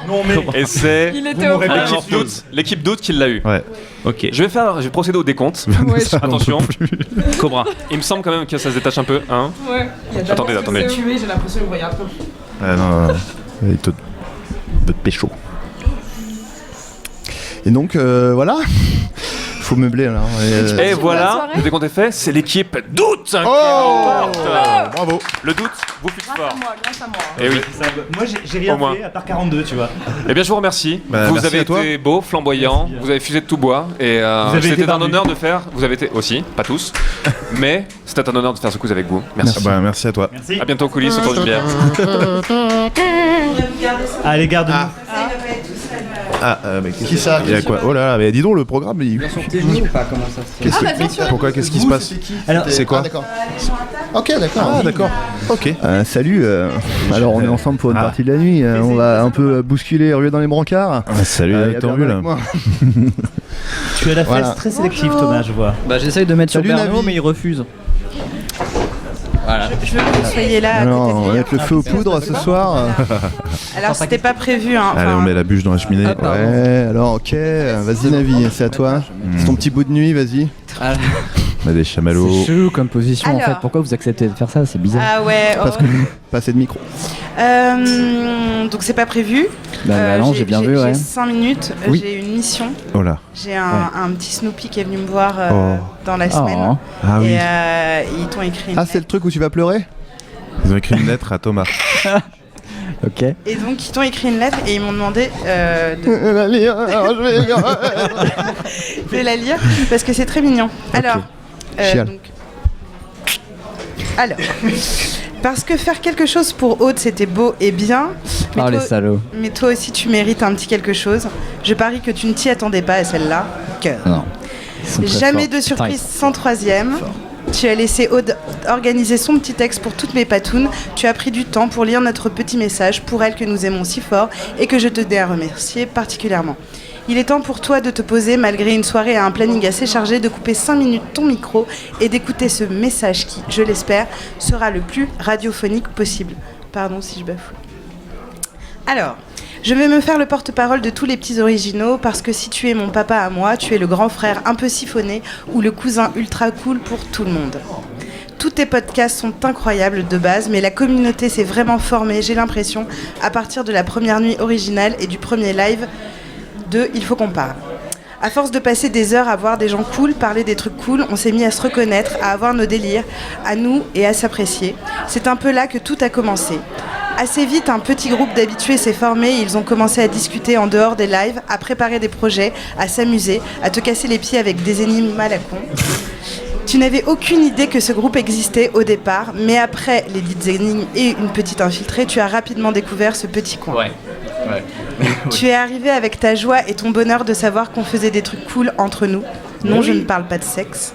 Non mais. Et c'est Il était au m'aurez courant. l'équipe doute qui l'a eu. Ouais. Ok. Je vais procéder au décompte. Ouais, Ça, on Attention. peut plus. Cobra. Il me semble quand même que ça se détache un peu. Hein. Ouais. Attendez. J'ai l'impression que vous regardez. Ah non. Il te pécho. Et donc voilà. faut meubler là. Et voilà, le décompte est fait, c'est l'équipe Doute qui remporte. Bravo. Le Doute, vous faites fort. Grâce à moi. Et oui. Moi j'ai rien Au moins. fait à part 42, tu vois. Eh bien, je vous remercie. Bah, vous merci avez à toi. été beau, flamboyant, vous avez fusé de tout bois. Et avez été c'était un barbu. honneur de faire. Vous avez été aussi, pas tous, mais c'était un honneur de faire ce quiz avec vous. Merci. Ah bah, merci à toi. Merci. À bientôt aux coulisses autour d'une bière. Allez, garde-nous. Ah, mais qu'est-ce Qui ça Il y a quoi Oh là là, mais dis donc, le programme, il... Pourquoi Qu'est-ce qui se passe Alors, C'est quoi d'accord. Ok, d'accord. Ah, d'accord. Ok. Salut. Alors, on est ensemble pour une partie de la nuit. On va un peu bousculer, ruer dans les brancards. Salut, y a t'as vu Bernard là avec moi. tu as la Voilà. fesse très sélective, Thomas, je vois. Bah j'essaye de mettre Salut, sur Berno, Navi. mais il refuse. Je veux que vous soyez là à Alors, côté on de va lui. mettre le feu aux poudres ce soir. Alors, c'était pas prévu. Hein. Allez, on Enfin, met la bûche dans la cheminée. Ouais, alors ok. Vas-y, Navi, c'est à toi. C'est ton petit bout de nuit, vas-y. On a des chamallows. C'est chelou comme position en Alors. fait. Pourquoi vous acceptez de faire ça? C'est bizarre. Ah ouais. Parce que pas assez de micro. Donc c'est pas prévu. Bah non, j'ai bien vu, ouais. J'ai 5 minutes. Oui. J'ai une mission. Oh là. J'ai un petit Snoopy qui est venu me voir dans la Oh. semaine. Ah oui. Et ils t'ont écrit une Ah, c'est le truc où tu vas pleurer? Ils ont écrit une lettre à Thomas. Ok. Et donc ils t'ont écrit une lettre et ils m'ont demandé de la lire parce que c'est très mignon. Alors, Chial. parce que faire quelque chose pour Aude c'était beau et bien, mais, Oh les toi, salauds. mais toi aussi tu mérites un petit quelque chose. Je parie que tu ne t'y attendais pas à celle-là. Cœur. Non. Ils sont très Jamais forts. de surprise Putain, sans troisième. Tu as laissé Aude organiser son petit texte pour toutes mes patounes. Tu as pris du temps pour lire notre petit message pour elle que nous aimons si fort et que je te tenais à remercier particulièrement. Il est temps pour toi de te poser malgré une soirée à un planning assez chargé, de couper 5 minutes ton micro et d'écouter ce message qui, je l'espère, sera le plus radiophonique possible. Pardon si je bafoue. Alors, je vais me faire le porte-parole de tous les petits originaux parce que si tu es mon papa à moi, tu es le grand frère un peu siphonné ou le cousin ultra cool pour tout le monde. Tous tes podcasts sont incroyables de base, mais la communauté s'est vraiment formée, j'ai l'impression, à partir de la première nuit originale et du premier live de Il faut qu'on parle. À force de passer des heures à voir des gens cool, parler des trucs cool, on s'est mis à se reconnaître, à avoir nos délires, à nous et à s'apprécier. C'est un peu là que tout a commencé. Assez vite, un petit groupe d'habitués s'est formé et ils ont commencé à discuter en dehors des lives, à préparer des projets, à s'amuser, à te casser les pieds avec des énigmes à la con. Tu n'avais aucune idée que ce groupe existait au départ, mais après les dites énigmes et une petite infiltrée, tu as rapidement découvert ce petit coin. Ouais. Tu es arrivé avec ta joie et ton bonheur de savoir qu'on faisait des trucs cool entre nous. Non, je ne parle pas de sexe.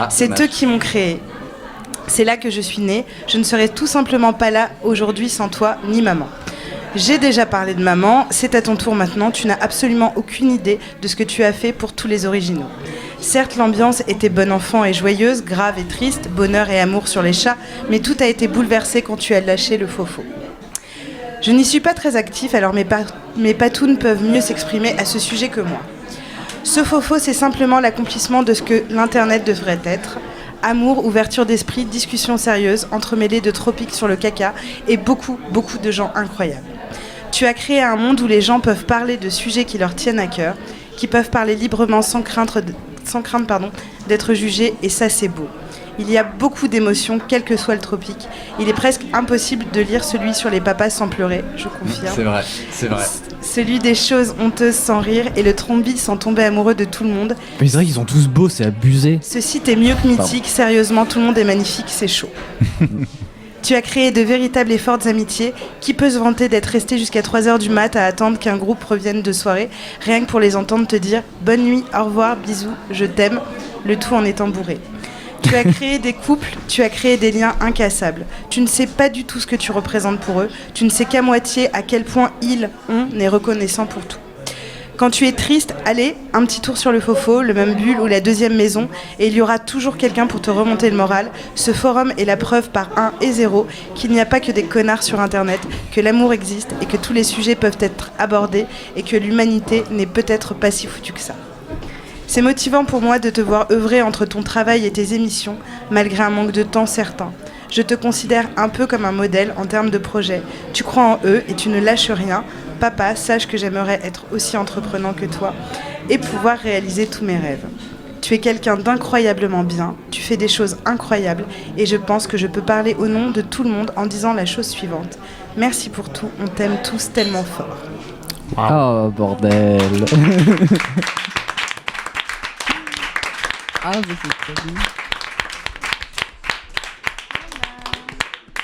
C'est eux qui m'ont créé. C'est là que je suis née. Je ne serais tout simplement pas là aujourd'hui sans toi ni maman. J'ai déjà parlé de maman, c'est à ton tour maintenant. Tu n'as absolument aucune idée de ce que tu as fait pour tous les originaux. Certes, l'ambiance était bon enfant et joyeuse, grave et triste, bonheur et amour sur les chats, mais tout a été bouleversé quand tu as lâché le faux-faux. Je n'y suis pas très actif, alors mes patounes peuvent mieux s'exprimer à ce sujet que moi. Ce faux-faux, c'est simplement l'accomplissement de ce que l'Internet devrait être. Amour, ouverture d'esprit, discussion sérieuse, entremêlée de tropiques sur le caca et beaucoup, beaucoup de gens incroyables. Tu as créé un monde où les gens peuvent parler de sujets qui leur tiennent à cœur, qui peuvent parler librement sans crainte d'être jugés, et ça c'est beau. Il y a beaucoup d'émotions, quel que soit le tropique. Il est presque impossible de lire celui sur les papas sans pleurer, je confirme. C'est vrai. Celui des choses honteuses sans rire et le trombi sans tomber amoureux de tout le monde. Mais c'est vrai qu'ils sont tous beaux, c'est abusé. Ce site est mieux que mythique, sérieusement, tout le monde est magnifique, c'est chaud. Tu as créé de véritables et fortes amitiés. Qui peut se vanter d'être resté jusqu'à 3h du mat à attendre qu'un groupe revienne de soirée, rien que pour les entendre te dire « Bonne nuit, au revoir, bisous, je t'aime », le tout en étant bourré. Tu as créé des couples, tu as créé des liens incassables. Tu ne sais pas du tout ce que tu représentes pour eux. Tu ne sais qu'à moitié à quel point ils, on, est reconnaissant pour tout. Quand tu es triste, allez, un petit tour sur le Fofo, le même bulle ou la deuxième maison, et il y aura toujours quelqu'un pour te remonter le moral. Ce forum est la preuve par 1 et 0 qu'il n'y a pas que des connards sur Internet, que l'amour existe et que tous les sujets peuvent être abordés et que l'humanité n'est peut-être pas si foutue que ça. C'est motivant pour moi de te voir œuvrer entre ton travail et tes émissions, malgré un manque de temps certain. Je te considère un peu comme un modèle en termes de projet. Tu crois en eux et tu ne lâches rien. Papa, sache que j'aimerais être aussi entreprenant que toi et pouvoir réaliser tous mes rêves. Tu es quelqu'un d'incroyablement bien, tu fais des choses incroyables et je pense que je peux parler au nom de tout le monde en disant la chose suivante. Merci pour tout, on t'aime tous tellement fort. Oh bordel. Ah, mais c'est très bien.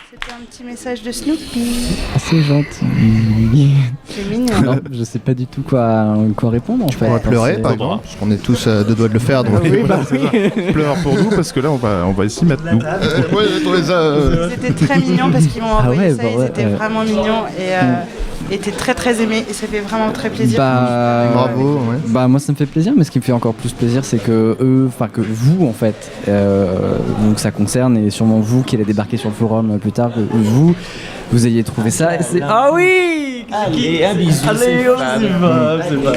C'était un petit message de Snoopy. Ah, c'est gentil. C'est mignon. Non, je sais pas du tout quoi répondre en fait. On va pleurer C'est- par exemple, parce qu'on est tous deux doigts de le faire. Donc Oui, bah oui. Pleure pour nous parce que là on va s'y mettre nous. ouais, attendez ça. C'était très mignon parce qu'ils m'ont envoyé ouais, ça, bah ils ouais, étaient ouais. vraiment mignons et étaient très très aimés et ça fait vraiment très plaisir. Bravo. Ouais. Bah moi ça me fait plaisir, mais ce qui me fait encore plus plaisir c'est que que vous en fait, donc ça concerne et sûrement vous qui allez débarquer sur le forum plus tard, que vous ayez trouvé ça. Et c'est... Ah oui. Allez, un bisou. Allez, c'est pas.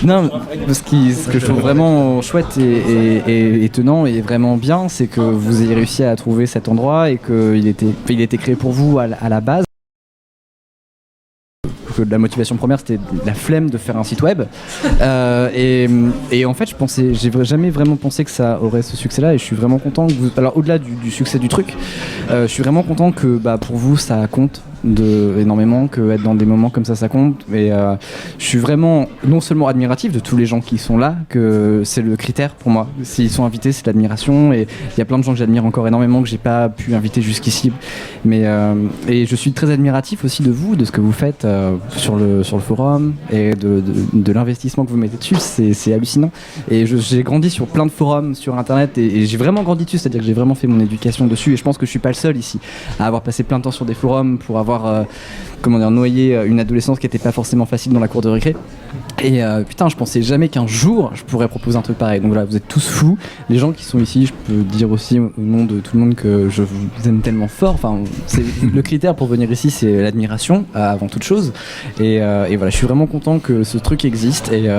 Non, ce que je trouve vraiment chouette et étonnant et vraiment bien, c'est que vous ayez réussi à trouver cet endroit et qu'il était créé pour vous à la base. Que la motivation première c'était la flemme de faire un site web et en fait j'ai jamais vraiment pensé que ça aurait ce succès là et je suis vraiment content que alors au-delà du succès du truc, je suis vraiment content que pour vous ça compte énormément, que être dans des moments comme ça compte et je suis vraiment non seulement admiratif de tous les gens qui sont là, que c'est le critère pour moi, s'ils sont invités c'est l'admiration et il y a plein de gens que j'admire encore énormément que j'ai pas pu inviter jusqu'ici mais et je suis très admiratif aussi de vous, de ce que vous faites sur le forum et de l'investissement que vous mettez dessus, c'est hallucinant et j'ai grandi sur plein de forums sur internet et j'ai vraiment grandi dessus, c'est à dire que j'ai vraiment fait mon éducation dessus et je pense que je suis pas le seul ici à avoir passé plein de temps sur des forums pour avoir noyé une adolescence qui était pas forcément facile dans la cour de récré et putain je pensais jamais qu'un jour je pourrais proposer un truc pareil, donc voilà vous êtes tous fous, les gens qui sont ici, je peux dire aussi au nom de tout le monde que je vous aime tellement fort, enfin c'est le critère pour venir ici c'est l'admiration avant toute chose et voilà je suis vraiment content que ce truc existe et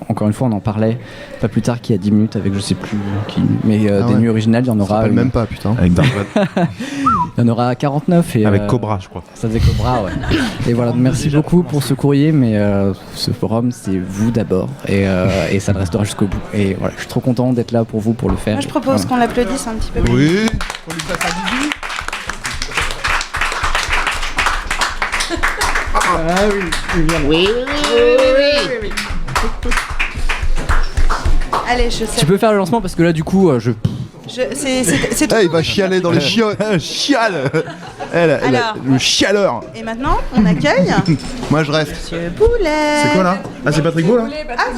encore une fois on en parlait pas plus tard qu'il y a 10 minutes avec je sais plus qui mais des nuits originales il y en aura même pas putain Avec Darkman. il y en aura 49 et Avec Cobra je crois. ça faisait Cobra ouais. Et voilà merci beaucoup pour ce courrier mais ce forum c'est vous d'abord et ça le restera jusqu'au bout et voilà je suis trop content d'être là pour vous pour le faire. Moi je propose qu'on l'applaudisse un petit peu plus. Oui. On lui fasse un bisou. Ah oui. Allez, je sais. Tu peux faire le lancement parce que là du coup C'est tout. Il va chialer dans les chiottes. Chiale. Alors. Le chialeur. Et maintenant, on accueille Moi je reste. Monsieur Boulet. C'est quoi là? Ah c'est Patrick Beau là?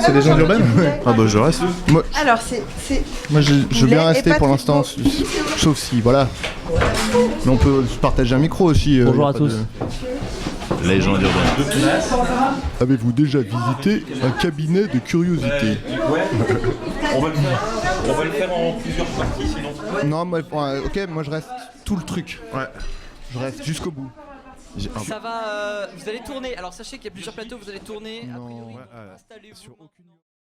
C'est des gens urbaines? Ah bah je reste. Alors c'est. Moi je veux Boulet bien et rester pour Patrick l'instant, sauf si voilà. Mais on peut se partager un micro aussi. Bonjour à tous. Légende urbaine. Avez-vous déjà visité un cabinet de curiosité? On va le faire en plusieurs parties sinon. Non, ok, moi je reste tout le truc. Ouais. Je reste jusqu'au bout. Ça va, vous allez tourner, alors sachez qu'il y a plusieurs plateaux, vous allez tourner. Non. Installez-vous.